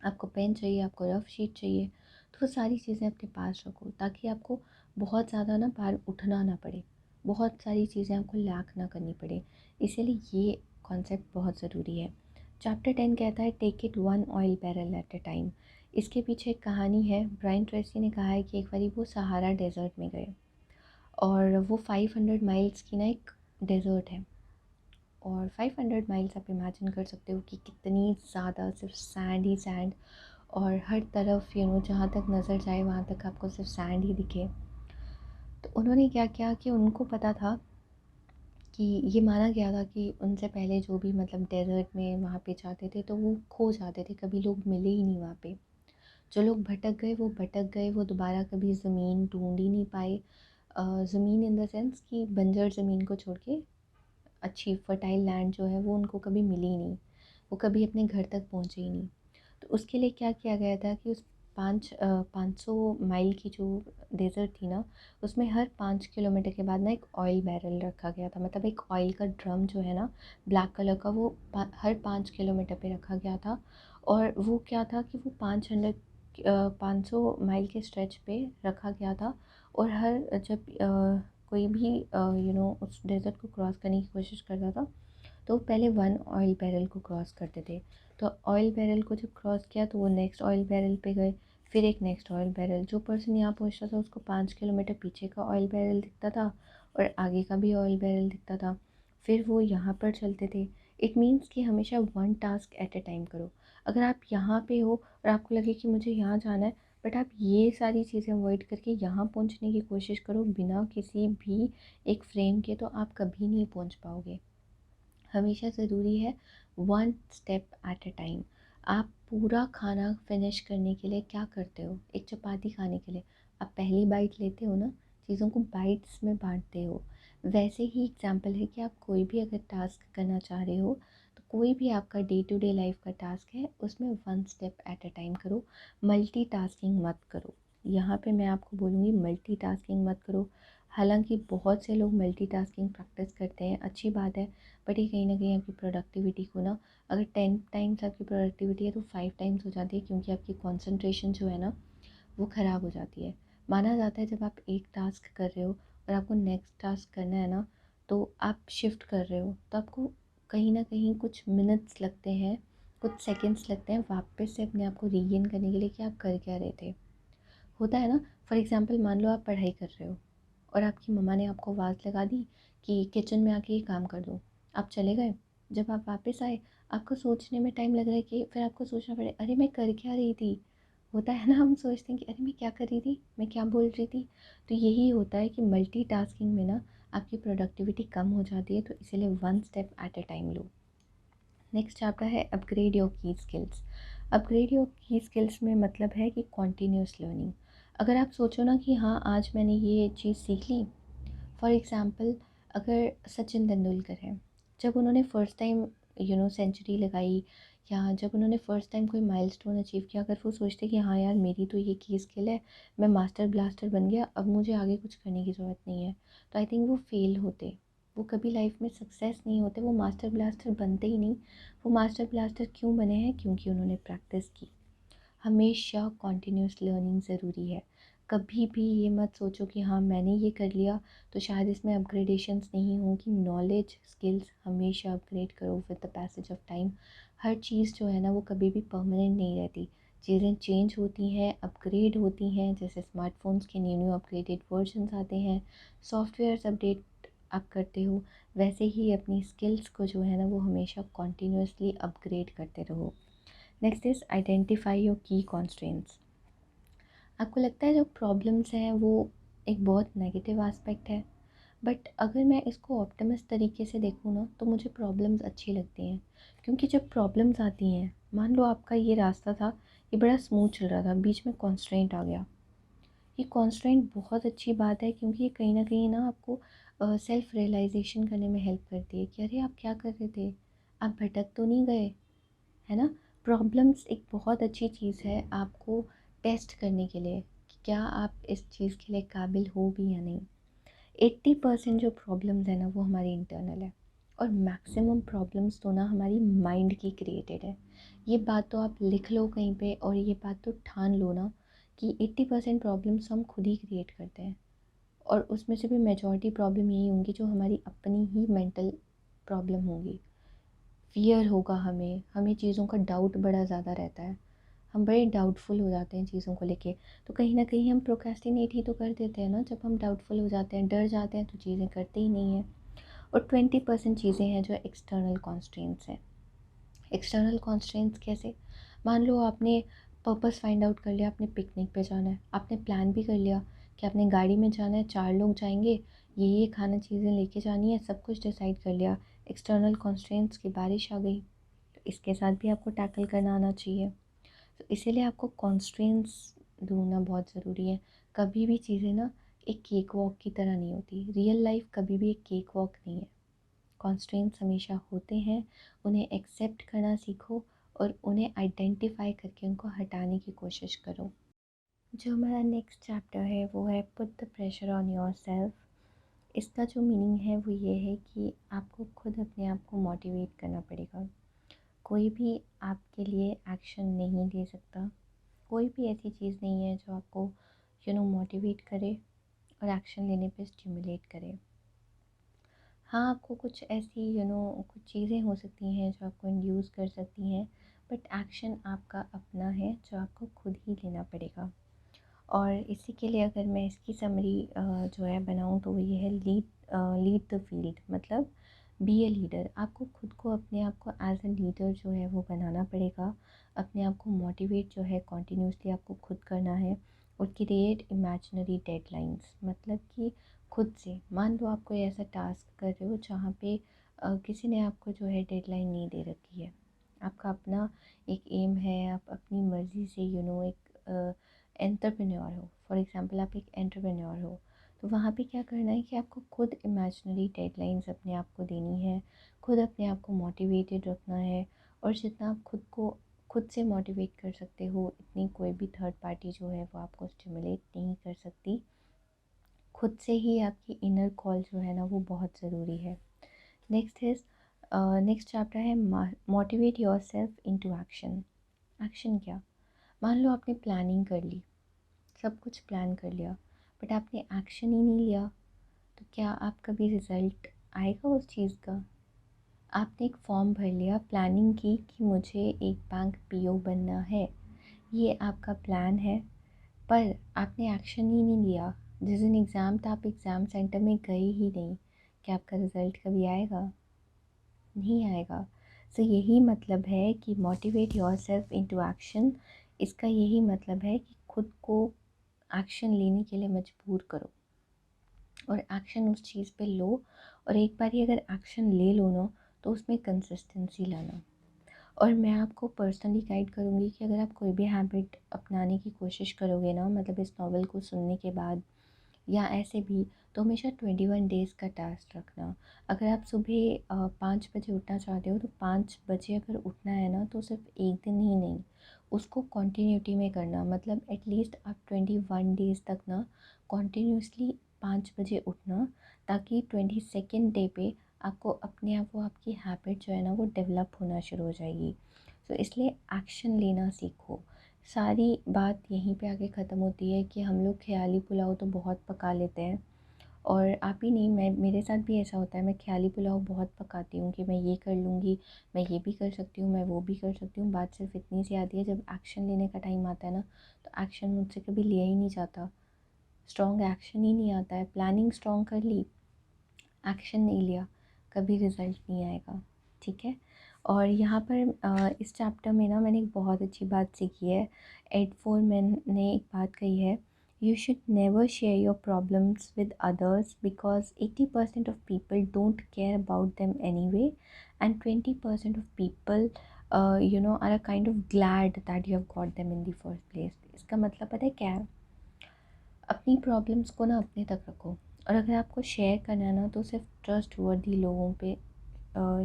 आपको पेन चाहिए, आपको रफ शीट चाहिए, तो वो सारी चीज़ें अपने पास रखो ताकि आपको बहुत ज़्यादा ना बाहर उठना ना पड़े, बहुत सारी चीज़ें आपको लैक ना करनी पड़े। इसीलिए ये कॉन्सेप्ट बहुत ज़रूरी है। चैप्टर 10 कहता है take it one oil barrel at a time. इसके पीछे एक कहानी है। ब्रायन ट्रेसी ने कहा है कि एक बारी वो सहारा डेज़र्ट में गए और वो 500 माइल्स की ना एक डेज़र्ट है, और 500 माइल्स आप इमेजिन कर सकते हो कि कितनी ज़्यादा सिर्फ सैंड ही सैंड, और हर तरफ जहाँ तक नज़र जाए वहाँ तक आपको सिर्फ सैंड ही दिखे। तो उन्होंने क्या किया कि उनको पता था कि ये माना गया था कि उनसे पहले जो भी मतलब डेज़र्ट में वहाँ पे जाते थे तो वो खो जाते थे, कभी लोग मिले ही नहीं वहाँ पे। जो लोग भटक गए वो भटक गए, वो दोबारा कभी ज़मीन ढूंढ ही नहीं पाए। ज़मीन इन द सेंस कि बंजर ज़मीन को छोड़ के अच्छी फर्टाइल लैंड जो है वो उनको कभी मिली ही नहीं, वो कभी अपने घर तक पहुँचे ही नहीं। तो उसके लिए क्या किया गया था कि उस 500 माइल की जो डेज़र्ट थी ना, उसमें हर 5 किलोमीटर के बाद ना एक ऑयल बैरल रखा गया था, मतलब एक ऑयल का ड्रम जो है ना ब्लैक कलर का, वो हर 5 किलोमीटर पे रखा गया था। और वो क्या था कि वो 500 माइल के स्ट्रेच पे रखा गया था। और हर जब कोई भी उस डेज़र्ट को क्रॉस करने की कोशिश करता था, तो पहले वन ऑयल बैरल को क्रॉस करते थे। तो ऑयल बैरल को जब क्रॉस किया तो वो नेक्स्ट ऑयल बैरल पे गए, फिर एक नेक्स्ट ऑयल बैरल। जो पर्सन यहाँ पहुँचता था उसको 5 किलोमीटर पीछे का ऑयल बैरल दिखता था और आगे का भी ऑयल बैरल दिखता था, फिर वो यहाँ पर चलते थे। इट मीन्स कि हमेशा one task at a time करो। अगर आप यहाँ पे हो और आपको लगे कि मुझे यहाँ जाना है, बट आप ये सारी चीज़ें अवॉइड करके यहाँ पहुँचने की कोशिश करो बिना किसी भी एक फ्रेम के, तो आप कभी नहीं पहुँच पाओगे। हमेशा ज़रूरी है one step at a time. आप पूरा खाना फिनिश करने के लिए क्या करते हो? एक चपाती खाने के लिए आप पहली बाइट लेते हो ना, चीज़ों को बाइट्स में बांटते हो। वैसे ही एग्जाम्पल है कि आप कोई भी अगर टास्क करना चाह रहे हो, तो कोई भी आपका डे टू डे लाइफ का टास्क है उसमें one step at a time करो, मल्टीटास्किंग मत करो। यहाँ पे मैं आपको बोलूँगी मल्टीटास्किंग मत करो। हालांकि बहुत से लोग मल्टीटास्किंग प्रैक्टिस करते हैं, अच्छी बात है, बट ये कहीं ना कहीं आपकी प्रोडक्टिविटी को ना, अगर 10 टाइम्स आपकी प्रोडक्टिविटी है तो 5 टाइम्स हो जाती है, क्योंकि आपकी कंसंट्रेशन जो है ना वो ख़राब हो जाती है। माना जाता है जब आप एक टास्क कर रहे हो और आपको नेक्स्ट टास्क करना है ना, तो आप शिफ्ट कर रहे हो तो आपको कहीं ना कहीं कुछ मिनट्स लगते हैं, कुछ सेकेंड्स लगते हैं वापस से अपने आप को रीगेन करने के लिए कि आप कर क्या रहे थे। होता है ना। फॉर एग्ज़ाम्पल मान लो आप पढ़ाई कर रहे हो और आपकी मम्मा ने आपको आवाज़ लगा दी कि किचन में आके ये काम कर दो, आप चले गए। जब आप वापस आए, आपको सोचने में टाइम लग रहा है कि फिर आपको सोचना पड़े अरे मैं कर क्या रही थी। होता है ना, हम सोचते हैं कि अरे मैं क्या कर रही थी, मैं क्या बोल रही थी। तो यही होता है कि मल्टीटास्किंग में ना आपकी प्रोडक्टिविटी कम हो जाती है, तो इसीलिए one step at a time low. Next chapter है अपग्रेड योर की स्किल्स। अपग्रेड योर की स्किल्स में मतलब है कि कॉन्टीन्यूस लर्निंग। अगर आप सोचो ना कि हाँ आज मैंने ये चीज़ सीख ली, फॉर एग्ज़ाम्पल अगर सचिन तेंदुलकर हैं, जब उन्होंने फ़र्स्ट टाइम सेंचुरी लगाई, या जब उन्होंने फ़र्स्ट टाइम कोई माइलस्टोन अचीव किया, अगर वो सोचते कि हाँ यार मेरी तो ये की स्किल है, मैं मास्टर ब्लास्टर बन गया, अब मुझे आगे कुछ करने की ज़रूरत नहीं है, तो आई थिंक वो फेल होते। वो कभी लाइफ में सक्सेस नहीं होते, वो मास्टर ब्लास्टर बनते ही नहीं। वो मास्टर ब्लास्टर क्यों बने हैं? क्योंकि उन्होंने प्रैक्टिस की। हमेशा कॉन्टीन्यूस लर्निंग ज़रूरी है। कभी भी ये मत सोचो कि हाँ मैंने ये कर लिया तो शायद इसमें अपग्रेडेशंस नहीं होंगी। नॉलेज स्किल्स हमेशा अपग्रेड करो with the passage of time. हर चीज़ जो है ना वो कभी भी परमानेंट नहीं रहती। चीज़ें चेंज होती हैं, अपग्रेड होती हैं, जैसे स्मार्टफोन्स के न्यू न्यू अपग्रेडेड वर्जन्स आते हैं, सॉफ्टवेयर्स अपडेट आप करते हो, वैसे ही अपनी स्किल्स को जो है ना वो हमेशा कॉन्टीन्यूसली अपग्रेड करते रहो। नेक्स्ट इज़ आइडेंटिफाई योर की कॉन्स्ट्रेंट्स। आपको लगता है जो प्रॉब्लम्स हैं वो एक बहुत नेगेटिव एस्पेक्ट है, बट अगर मैं इसको ऑप्टिमिस्ट तरीके से देखूँ ना तो मुझे प्रॉब्लम्स अच्छी लगती हैं। क्योंकि जब प्रॉब्लम्स आती हैं, मान लो आपका ये रास्ता था, ये बड़ा स्मूथ चल रहा था, बीच में कॉन्स्ट्रेंट आ गया। ये कॉन्स्ट्रेंट बहुत अच्छी बात है, क्योंकि ये कहीं ना कहीं ना आपको सेल्फ रियलाइजेशन करने में हेल्प करती है कि अरे आप क्या कर रहे थे, आप भटक तो नहीं गए, है ना। प्रॉब्लम्स एक बहुत अच्छी चीज़ है आपको टेस्ट करने के लिए कि क्या आप इस चीज़ के लिए काबिल हो भी या नहीं। 80% जो प्रॉब्लम्स है ना वो हमारी इंटरनल है, और मैक्सिमम प्रॉब्लम्स तो ना हमारी माइंड की क्रिएटेड है। ये बात तो आप लिख लो कहीं पे, और ये बात तो ठान लो ना कि 80% प्रॉब्लम्स हम खुद ही क्रिएट करते हैं, और उसमें से भी मेजॉरिटी प्रॉब्लम यही होंगी जो हमारी अपनी ही मेंटल प्रॉब्लम होंगी। फ़ियर होगा, हमें हमें चीज़ों का डाउट बड़ा ज़्यादा रहता है, हम बड़े डाउटफुल हो जाते हैं चीज़ों को लेके। तो कहीं ना कहीं हम प्रोक्रेस्टिनेट ही तो कर देते हैं ना, जब हम डाउटफुल हो जाते हैं, डर जाते हैं, तो चीज़ें करते ही नहीं हैं। और 20% चीज़ें हैं जो एक्सटर्नल कॉन्स्ट्रेंट्स हैं। एक्सटर्नल कॉन्स्ट्रेंट्स कैसे? मान लो आपने पर्पस फाइंड आउट कर लिया, आपने पिकनिक पे जाना है, आपने प्लान भी कर लिया कि आपने गाड़ी में जाना है, 4 लोग जाएंगे, ये खाना चीज़ें लेके जानी है, सब कुछ डिसाइड कर लिया। एक्सटर्नल कॉन्स्ट्रेंट्स की बारिश आ गई, तो इसके साथ भी आपको टैकल करना आना चाहिए। तो इसीलिए आपको कॉन्स्ट्रेंट्स ढूंढना बहुत ज़रूरी है। कभी भी चीज़ें ना एक केक वॉक की तरह नहीं होती, रियल लाइफ कभी भी एक केक वॉक नहीं है। कॉन्स्ट्रेंट्स हमेशा होते हैं, उन्हें एक्सेप्ट करना सीखो, और उन्हें आइडेंटिफाई करके उनको हटाने की कोशिश करो। जो हमारा नेक्स्ट चैप्टर है वो है put the pressure on your self. इसका जो मीनिंग है वो ये है कि आपको खुद अपने आप को मोटिवेट करना पड़ेगा। कोई भी आपके लिए एक्शन नहीं ले सकता, कोई भी ऐसी चीज़ नहीं है जो आपको मोटिवेट करे और एक्शन लेने पे स्टिमुलेट करे। हाँ, आपको कुछ ऐसी कुछ चीज़ें हो सकती हैं जो आपको इंड्यूस कर सकती हैं, बट एक्शन आपका अपना है जो आपको खुद ही लेना पड़ेगा। और इसी के लिए अगर मैं इसकी समरी जो है बनाऊँ तो वो ये है, लीड द फील्ड, मतलब बी ए लीडर। आपको खुद को, अपने आप को एज अ लीडर जो है वो बनाना पड़ेगा। अपने आप को मोटिवेट जो है कॉन्टीन्यूसली आपको खुद करना है। और क्रिएट इमेजिनरी डेडलाइंस, मतलब कि खुद से मान लो आप कोई ऐसा टास्क कर रहे हो जहाँ पे किसी ने आपको जो है डेडलाइन नहीं दे रखी है, आपका अपना एक एम है, आप अपनी मर्ज़ी से एक एंटरप्रेन्योर हो, फॉर एग्जांपल आप एक एंटरप्रेन्योर हो, तो वहाँ पे क्या करना है कि आपको खुद इमेजिनरी डेडलाइंस अपने आप को देनी है, खुद अपने आप को मोटिवेटेड रखना है। और जितना आप खुद को खुद से मोटिवेट कर सकते हो, इतनी कोई भी थर्ड पार्टी जो है वो आपको स्टिमुलेट नहीं कर सकती। खुद से ही आपकी इनर कॉल जो है ना वो बहुत ज़रूरी है। नेक्स्ट चैप्टर है motivate your self into action. Action क्या? मान लो आपने प्लानिंग कर ली, सब कुछ प्लान कर लिया, बट आपने एक्शन ही नहीं लिया, तो क्या आप कभी रिज़ल्ट आएगा उस चीज़ का? आपने एक फॉर्म भर लिया, प्लानिंग की कि मुझे एक बैंक पीओ बनना है, ये आपका प्लान है, पर आपने एक्शन ही नहीं लिया। जिस दिन एग्ज़ाम था आप एग्ज़ाम सेंटर में गए ही नहीं, क्या आपका रिज़ल्ट कभी आएगा? नहीं आएगा। सो यही मतलब है कि motivate your self into action. इसका यही मतलब है कि खुद को एक्शन लेने के लिए मजबूर करो, और एक्शन उस चीज़ पे लो। और एक बार ही अगर एक्शन ले लो ना, तो उसमें कंसिस्टेंसी लाना। और मैं आपको पर्सनली गाइड करूँगी कि अगर आप कोई भी हैबिट अपनाने की कोशिश करोगे ना, मतलब इस नॉवल को सुनने के बाद या ऐसे भी, तो हमेशा 21 डेज़ का टास्क रखना। अगर आप सुबह 5 बजे उठना चाहते हो, तो 5 बजे अगर उठना है ना, तो सिर्फ एक दिन ही नहीं, उसको कॉन्टीन्यूटी में करना। मतलब एटलीस्ट आप 21 डेज़ तक ना कॉन्टीन्यूसली 5 बजे उठना, ताकि 22nd डे पे आपको अपने आप वो आपकी हैबिट जो है ना वो डेवलप होना शुरू हो जाएगी। तो इसलिए एक्शन लेना सीखो। सारी बात यहीं पे आके ख़त्म होती है कि हम लोग ख़याली पुलाव तो बहुत पका लेते हैं, और आप ही नहीं, मैं मेरे साथ भी ऐसा होता है, मैं ख्याली पुलाव बहुत पकाती हूँ कि मैं ये कर लूँगी, मैं ये भी कर सकती हूँ, मैं वो भी कर सकती हूँ। बात सिर्फ इतनी सी आती है, जब एक्शन लेने का टाइम आता है ना, तो एक्शन मुझसे कभी लिया ही नहीं जाता, स्ट्रॉन्ग एक्शन ही नहीं आता है। प्लानिंग स्ट्रॉन्ग कर ली, एक्शन नहीं लिया, कभी रिज़ल्ट नहीं आएगा, ठीक है। और यहाँ पर इस चैप्टर में ना मैंने एक बहुत अच्छी बात सीखी है। एड फोरमैन ने एक बात कही है, you should never share your problems with others because 80% of people don't care about them anyway and 20% of people are a kind of glad that you have got them in the first place. इसका मतलब पता है क्या है? अपनी problems को ना अपने तक रखो, और अगर आपको शेयर करना है ना, तो सिर्फ ट्रस्ट वर्दी लोगों पे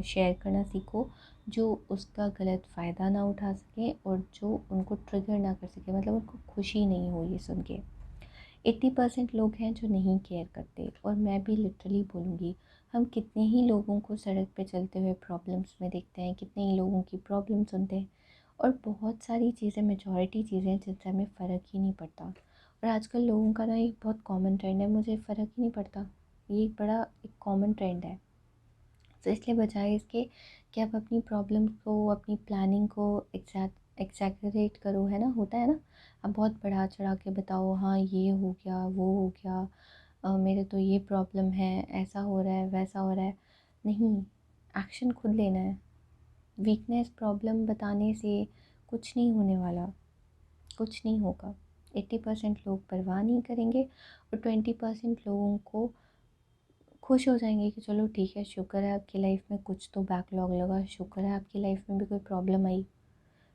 शेयर करना सीखो, जो उसका गलत फ़ायदा ना उठा सकें और जो उनको ट्रिगर ना कर सके, मतलब उनको खुशी नहीं हो ये सुन के। 80% लोग हैं जो नहीं केयर करते, और मैं भी लिटरली बोलूँगी, हम कितने ही लोगों को सड़क पे चलते हुए प्रॉब्लम्स में देखते हैं, कितने ही लोगों की प्रॉब्लम सुनते हैं, और बहुत सारी चीज़ें, मेजॉरिटी चीज़ें जिनसे हमें फ़र्क ही नहीं पड़ता। और आजकल लोगों का ना एक बहुत कॉमन ट्रेंड है, मुझे फ़र्क ही नहीं पड़ता, ये एक बड़ा एक कॉमन ट्रेंड है। तो इसलिए बजाय इसके कि आप अपनी प्रॉब्लम को, अपनी प्लानिंग को एग्जैगरेट करो, है ना, होता है ना, आप बहुत बढ़ा चढ़ा के बताओ, हाँ ये हो गया, वो हो गया, मेरे तो ये प्रॉब्लम है, ऐसा हो रहा है, वैसा हो रहा है। नहीं, एक्शन खुद लेना है। वीकनेस प्रॉब्लम बताने से कुछ नहीं होने वाला, कुछ नहीं होगा। 80% लोग परवाह नहीं करेंगे, और 20% लोगों को खुश हो जाएंगे कि चलो ठीक है, शुक्र है आपकी लाइफ में कुछ तो बैकलॉग लगा, शुक्र है आपकी लाइफ में भी कोई प्रॉब्लम आई,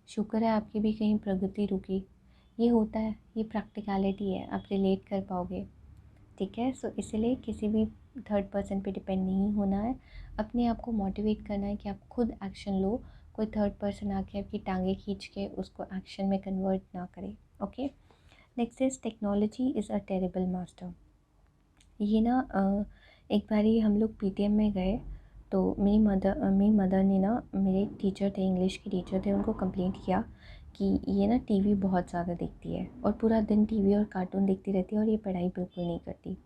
शुक्र है आपकी भी कहीं प्रगति रुकी। ये होता है, ये प्रैक्टिकलिटी है, आप रिलेट कर पाओगे, ठीक है। सो इसीलिए किसी भी थर्ड पर्सन पे डिपेंड नहीं होना है, अपने आप को मोटिवेट करना है कि आप खुद एक्शन लो, कोई थर्ड पर्सन आके आपकी टांगे खींच के उसको एक्शन में कन्वर्ट ना करे। Okay, next is technology is a terrible master. ये ना एक बारी हम लोग पीटीएम में गए, तो मेरी मदर ने ना, मेरे एक टीचर थे, इंग्लिश के टीचर थे, उनको कंप्लेंट किया कि ये ना टीवी बहुत ज़्यादा देखती है, और पूरा दिन टीवी और कार्टून देखती रहती है, और ये पढ़ाई बिल्कुल नहीं करती।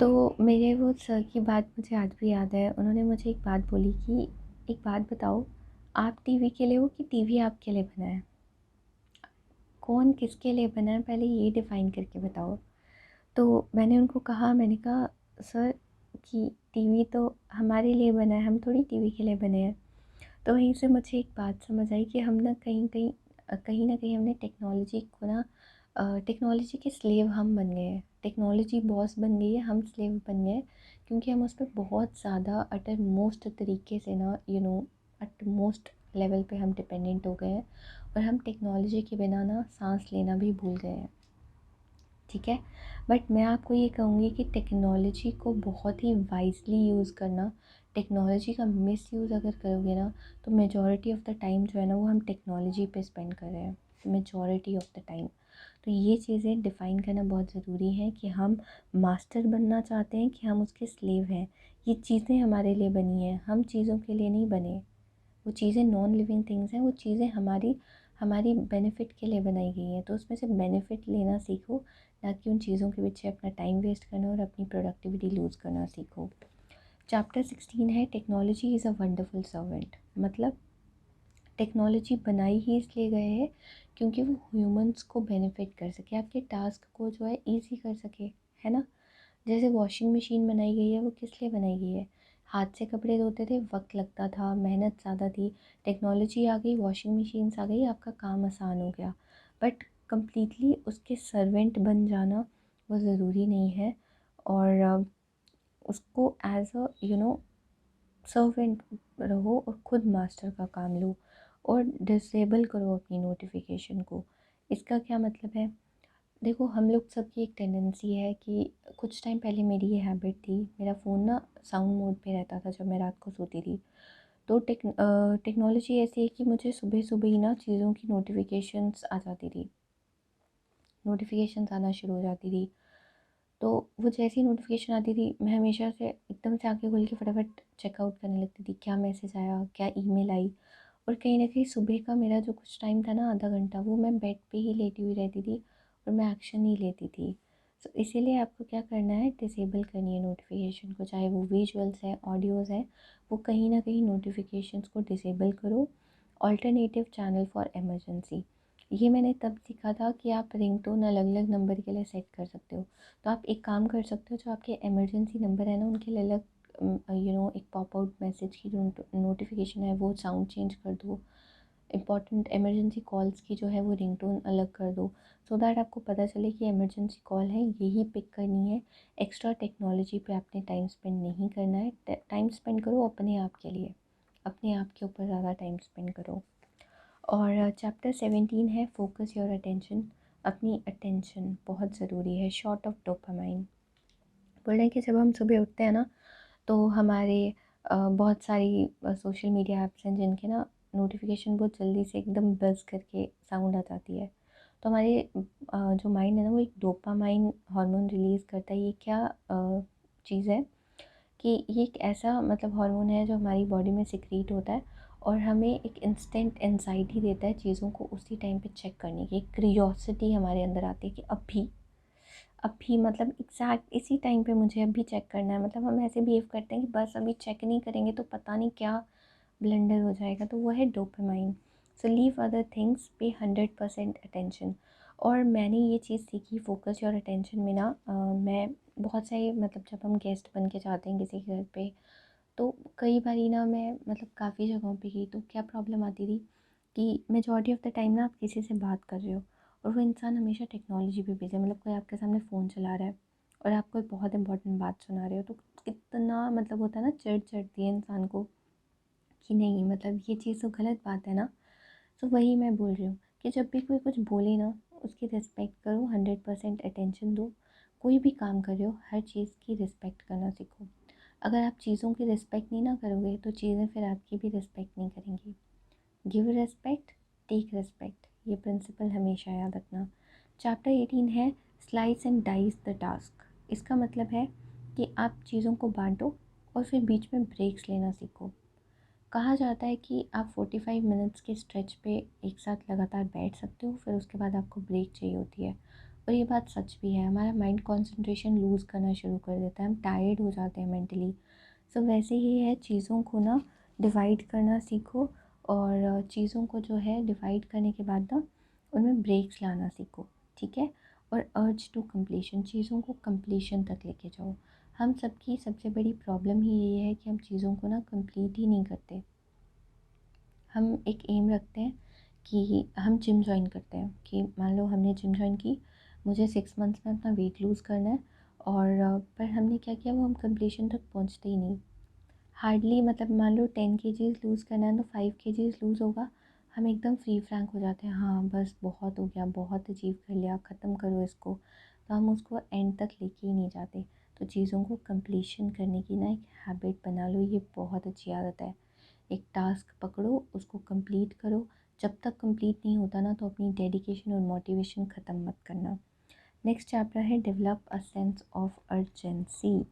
तो मेरे वो सर की बात मुझे आज भी याद है, उन्होंने मुझे एक बात बोली कि एक बात बताओ, आप टीवी के लिए हो कि टीवी आपके लिए बना है? कौन किसके लिए बना है, पहले ये डिफ़ाइन करके बताओ। तो मैंने उनको कहा, मैंने कहा सर कि टीवी तो हमारे लिए बना है, हम थोड़ी टीवी के लिए बने हैं। तो वहीं से मुझे एक बात समझ आई कि हम ना कहीं ना कहीं हमने टेक्नोलॉजी को ना, टेक्नोलॉजी के स्लेव हम बन गए हैं, टेक्नोलॉजी बॉस बन गई है, हम स्लेव बन गए हैं, क्योंकि हम उस पर बहुत ज़्यादा अटर मोस्ट तरीके से ना, अट मोस्ट लेवल पे हम डिपेंडेंट हो गए हैं, और हम टेक्नोलॉजी के बिना ना सांस लेना भी भूल गए हैं, ठीक है। बट मैं आपको ये कहूँगी कि टेक्नोलॉजी को बहुत ही वाइजली यूज़ करना, टेक्नोलॉजी का मिसयूज़ अगर करोगे ना, तो मेजॉरिटी ऑफ द टाइम जो है ना, वो हम टेक्नोलॉजी पे स्पेंड कर रहे हैं, मेजॉरिटी ऑफ द टाइम। तो ये चीज़ें डिफ़ाइन करना बहुत ज़रूरी है कि हम मास्टर बनना चाहते हैं कि हम उसके स्लेव हैं। ये चीज़ें हमारे लिए बनी हैं, हम चीज़ों के लिए नहीं बने। वो चीज़ें नॉन लिविंग थिंग्स हैं, वो चीज़ें हमारी हमारी बेनिफिट के लिए बनाई गई हैं, तो उसमें से बेनिफिट लेना सीखो, ना कि उन चीज़ों के पीछे अपना टाइम वेस्ट करना और अपनी प्रोडक्टिविटी लूज़ करना सीखो। चैप्टर 16 है, technology is a wonderful servant. मतलब टेक्नोलॉजी बनाई ही इसलिए गए हैं क्योंकि वो ह्यूमंस को बेनिफिट कर सके, आपके टास्क को जो है ईजी कर सके, है ना। जैसे वॉशिंग मशीन बनाई गई है, वो किस लिए बनाई गई है? हाथ से कपड़े धोते थे, वक्त लगता था, मेहनत ज़्यादा थी, टेक्नोलॉजी आ गई, वॉशिंग मशीन्स आ गई, आपका काम आसान हो गया। बट कम्प्लीटली उसके सर्वेंट बन जाना वो ज़रूरी नहीं है, और उसको एज अ सर्वेंट रहो, और खुद मास्टर का काम लो, और डिसेबल करो अपनी नोटिफिकेशन को। इसका क्या मतलब है? देखो, हम लोग सबकी एक टेंडेंसी है कि कुछ टाइम पहले मेरी ये हैबिट थी, मेरा फ़ोन ना साउंड मोड पे रहता था जब मैं रात को सोती थी। तो टेक्नोलॉजी ऐसी है कि मुझे सुबह सुबह ही ना चीज़ों की नोटिफिकेशंस आ जाती थी, नोटिफिकेशंस आना शुरू हो जाती थी। तो वो जैसी ही नोटिफिकेशन आती थी, मैं हमेशा से एकदम से आंखें खोल के फटाफट चेकआउट करने लगती थी, क्या मैसेज आया, क्या ईमेल आई। और कहीं ना कहीं सुबह का मेरा जो कुछ टाइम था ना, आधा घंटा, वो मैं बेड पे ही लेटी हुई रहती थी, और मैं एक्शन नहीं लेती थी। इसीलिए आपको क्या करना है, डिसेबल करनी है नोटिफिकेशन को, चाहे वो विजुअल्स हैं, ऑडियोज़ हैं, वो कहीं ना कहीं नोटिफिकेशंस को डिसेबल करो। ऑल्टरनेटिव चैनल फॉर इमरजेंसी, ये मैंने तब सीखा था कि आप रिंगटोन अलग अलग नंबर के लिए सेट कर सकते हो। तो आप एक काम कर सकते हो, जो आपके इमरजेंसी नंबर है ना, उनके लिए अलग एक पॉप आउट मैसेज की जो नोटिफिकेशन है वो साउंड चेंज कर दो। इंपॉर्टेंट इमरजेंसी कॉल्स की जो है वो रिंगटोन अलग कर दो, सो दैट आपको पता चले कि इमरजेंसी कॉल है, यही पिक करनी है। एक्स्ट्रा टेक्नोलॉजी पे आपने टाइम स्पेंड नहीं करना है, टाइम स्पेंड करो अपने आप के लिए, अपने आप के ऊपर ज़्यादा टाइम स्पेंड करो। और चैप्टर 17 है फोकस योर अटेंशन। अपनी अटेंशन बहुत ज़रूरी है, शॉर्ट ऑफ डोपामाइन। बोल रहे हैं कि जब हम सुबह उठते हैं ना, तो हमारे बहुत सारी सोशल मीडिया ऐप्स हैं जिनके ना नोटिफिकेशन बहुत जल्दी से एकदम बज़ करके साउंड आ जाती है। तो हमारे जो माइंड है ना, वो एक डोपामाइन हार्मोन रिलीज़ करता है। ये क्या चीज़ है कि ये एक ऐसा मतलब हार्मोन है जो हमारी बॉडी में सिक्रीट होता है, और हमें एक इंस्टेंट एंजाइटी देता है चीज़ों को उसी टाइम पे चेक करने की। क्यूरियोसिटी हमारे अंदर आती है कि अभी मतलब एग्जैक्ट इसी टाइम पे मुझे अभी चेक करना है। मतलब हम ऐसे बिहेव करते हैं कि बस अभी चेक नहीं करेंगे तो पता नहीं क्या ब्लंडर हो जाएगा। तो वो है dopamine. So leave other things, पे 100% अटेंशन। और मैंने ये चीज़ सीखी फोकस योर अटेंशन में ना, मैं बहुत सारे मतलब जब हम गेस्ट बन के जाते हैं किसी के घर पे, तो कई बारी ना मैं मतलब काफ़ी जगहों पे गई, तो क्या प्रॉब्लम आती थी कि मेजॉरिटी ऑफ़ द टाइम ना आप किसी से बात कर रहे हो और वो इंसान हमेशा टेक्नोलॉजी पे बिज़ी है। मतलब कोई आपके सामने फ़ोन चला रहा है और आप कोई बहुत इंपॉर्टेंट बात सुना रहे हो, तो कितना मतलब होता है ना, चिढ़ चढ़ती है इंसान को कि नहीं मतलब ये चीज़ तो गलत बात है ना। तो वही मैं बोल रही हूँ कि जब भी कोई कुछ बोले ना, उसकी रिस्पेक्ट करो, 100% अटेंशन दो। कोई भी काम कर रहे हो, हर चीज़ की रिस्पेक्ट करना सीखो। अगर आप चीज़ों की रिस्पेक्ट नहीं ना करोगे तो चीज़ें फिर आपकी भी रिस्पेक्ट नहीं करेंगी। गिव रिस्पेक्ट, टेक रिस्पेक्ट, ये प्रिंसिपल हमेशा याद रखना। चैप्टर 18 है slice and dice the task. इसका मतलब है कि आप चीज़ों को बांटो और फिर बीच में ब्रेक्स लेना सीखो। कहा जाता है कि आप 45 मिनट्स के स्ट्रेच पे एक साथ लगातार बैठ सकते हो, फिर उसके बाद आपको ब्रेक चाहिए होती है। और ये बात सच भी है, हमारा माइंड कंसंट्रेशन लूज़ करना शुरू कर देता है, हम टायर्ड हो जाते हैं मेंटली। सो वैसे ही है, चीज़ों को ना डिवाइड करना सीखो, और चीज़ों को जो है डिवाइड करने के बाद ना उनमें ब्रेक्स लाना सीखो, ठीक है। और अर्ज टू कंप्लीशन, चीज़ों को कंप्लीशन तक लेके जाओ। हम सबकी सबसे बड़ी प्रॉब्लम ही यही है कि हम चीज़ों को ना कंप्लीट ही नहीं करते। हम एक एम रखते हैं कि हम जिम जॉइन करते हैं, कि मान लो हमने जिम जॉइन की, मुझे 6 मंथ्स में अपना वेट लूज़ करना है, और पर हमने क्या किया, वो हम कंप्लीशन तक पहुंचते ही नहीं। हार्डली मतलब मान लो 10 kgs लूज़ करना है तो 5 kgs लूज़ होगा, हम एकदम फ्री फ्रैंक हो जाते हैं, हाँ बस बहुत हो गया, बहुत अचीव कर लिया, ख़त्म करो इसको। तो हम उसको एंड तक लेके ही नहीं जाते। तो चीज़ों को कंप्लीशन करने की ना एक हैबिट बना लो, ये बहुत अच्छी आदत है। एक टास्क पकड़ो, उसको कंप्लीट करो। जब तक कंप्लीट नहीं होता ना, तो अपनी डेडिकेशन और मोटिवेशन ख़त्म मत करना। नेक्स्ट चैप्टर है develop a sense of urgency.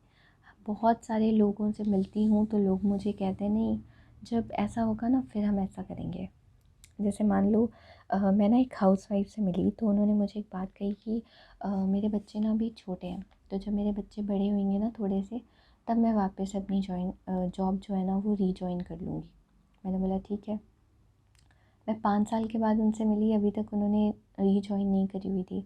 बहुत सारे लोगों से मिलती हूँ तो लोग मुझे कहते हैं, नहीं जब ऐसा होगा ना फिर हम ऐसा करेंगे। जैसे मान लो मैं ना एक हाउसवाइफ से मिली, तो उन्होंने मुझे एक बात कही कि मेरे बच्चे ना अभी छोटे हैं, तो जब मेरे बच्चे बड़े होंगे ना थोड़े से, तब मैं वापस अपनी जॉब जो है ना वो रीजॉइन कर लूँगी। मैंने बोला ठीक है। मैं 5 साल के बाद उनसे मिली, अभी तक उन्होंने रीजॉइन नहीं करी हुई थी।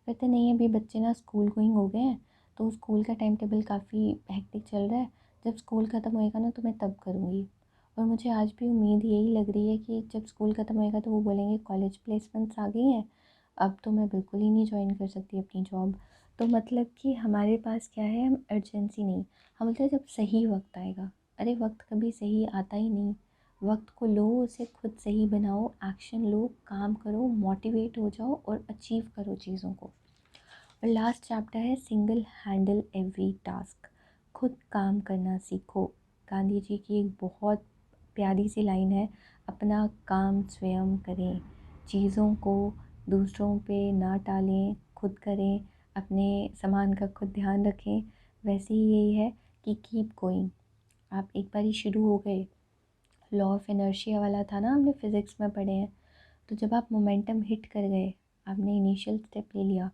कहते नहीं अभी बच्चे ना स्कूल गोइंग हो गए हैं, तो स्कूल का टाइम टेबल काफ़ी हेक्टिक चल रहा है, जब स्कूल ख़त्म होएगा ना तो मैं तब करूँगी। और मुझे आज भी उम्मीद यही लग रही है कि जब स्कूल ख़त्म होएगा तो वो बोलेंगे कॉलेज प्लेसमेंट्स आ गई हैं, अब तो मैं बिल्कुल ही नहीं जॉइन कर सकती अपनी जॉब। तो मतलब कि हमारे पास क्या है, हम अर्जेंसी नहीं, हम बोलते हैं जब सही वक्त आएगा। अरे वक्त कभी सही आता ही नहीं। वक्त को लो, उसे खुद सही बनाओ, एक्शन लो, काम करो, मोटिवेट हो जाओ और अचीव करो चीज़ों को। और लास्ट चैप्टर है सिंगल हैंडल एवरी टास्क। खुद काम करना सीखो। गांधी जी की एक बहुत प्यारी सी लाइन है, अपना काम स्वयं करें, चीज़ों को दूसरों पे ना टालें, खुद करें, अपने सामान का खुद ध्यान रखें। वैसे ही यही है कि कीप गोइंग। आप एक बार ही शुरू हो गए, लॉ ऑफ इनर्शिया वाला था ना, हमने फ़िज़िक्स में पढ़े हैं। तो जब आप मोमेंटम हिट कर गए, आपने इनिशियल स्टेप ले लिया,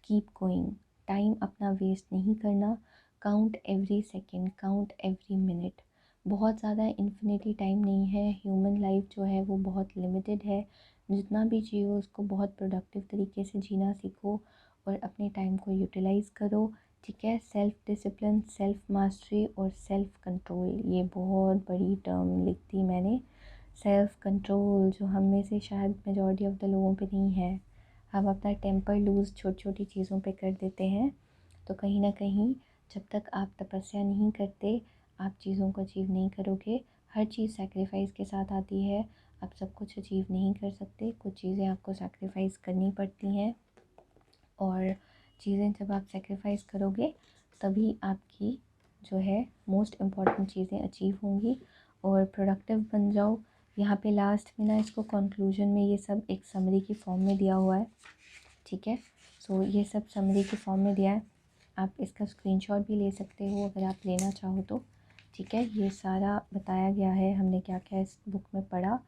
कीप गोइंग, टाइम अपना वेस्ट नहीं करना। Count every second, count every minute. बहुत ज़्यादा इन्फिनिटी टाइम नहीं है, ह्यूमन लाइफ जो है वो बहुत लिमिटेड है। जितना भी जियो उसको बहुत प्रोडक्टिव तरीके से जीना सीखो और अपने टाइम को यूटिलाइज़ करो, ठीक है। सेल्फ़ डिसिप्लिन, सेल्फ़ मास्टरी और सेल्फ़ कंट्रोल, ये बहुत बड़ी टर्म लिख दी मैंने। सेल्फ़ कंट्रोल जो हम में से शायद मेजॉरिटी ऑफ द लोगों पे नहीं है। हम अपना टेम्पर लूज़ छोटी छोटी चीज़ों पे कर देते हैं। तो कहीं ना कहीं जब तक आप तपस्या नहीं करते आप चीज़ों को अचीव नहीं करोगे। हर चीज़ सैक्रिफाइस के साथ आती है। आप सब कुछ अचीव नहीं कर सकते, कुछ चीज़ें आपको सैक्रिफाइस करनी पड़ती हैं। और चीज़ें जब आप सैक्रिफाइस करोगे तभी आपकी जो है मोस्ट इम्पॉर्टेंट चीज़ें अचीव होंगी और प्रोडक्टिव बन जाओ। यहाँ पे लास्ट में ना इसको कंक्लूजन में ये सब एक समरी की फॉर्म में दिया हुआ है, ठीक है। सो ये सब समरी की फॉर्म में दिया है, आप इसका स्क्रीनशॉट भी ले सकते हो अगर आप लेना चाहो तो, ठीक है। ये सारा बताया गया है हमने क्या क्या इस बुक में पढ़ा।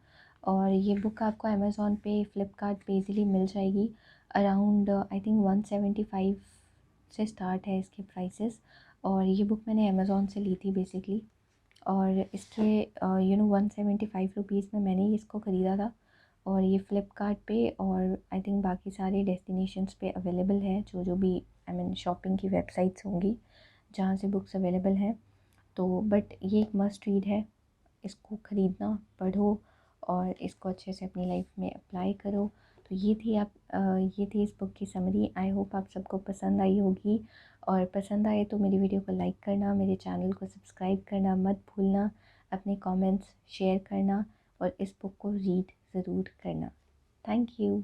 और ये बुक आपको अमेज़ॉन पे, फ्लिपकार्ट पे इजीली मिल जाएगी। अराउंड आई थिंक 175 से स्टार्ट है इसके प्राइसेस। और ये बुक मैंने अमेज़ॉन से ली थी बेसिकली। और इसके 175 रुपीज़ में मैंने इसको ख़रीदा था। और ये फ़्लिपकार्ट पे और आई थिंक बाकी सारे डेस्टिनेशंस पे अवेलेबल है, जो जो भी आई मीन शॉपिंग की वेबसाइट्स होंगी जहाँ से बुक्स अवेलेबल हैं। तो बट ये एक मस्ट रीड है, इसको ख़रीदना, पढ़ो और इसको अच्छे से अपनी लाइफ में अप्लाई करो। तो ये थी इस बुक की समरी। आई होप आप सबको पसंद आई होगी। और पसंद आए तो मेरी वीडियो को लाइक करना, मेरे चैनल को सब्सक्राइब करना मत भूलना, अपने कमेंट्स शेयर करना और इस बुक को रीड ज़रूर करना। Thank you.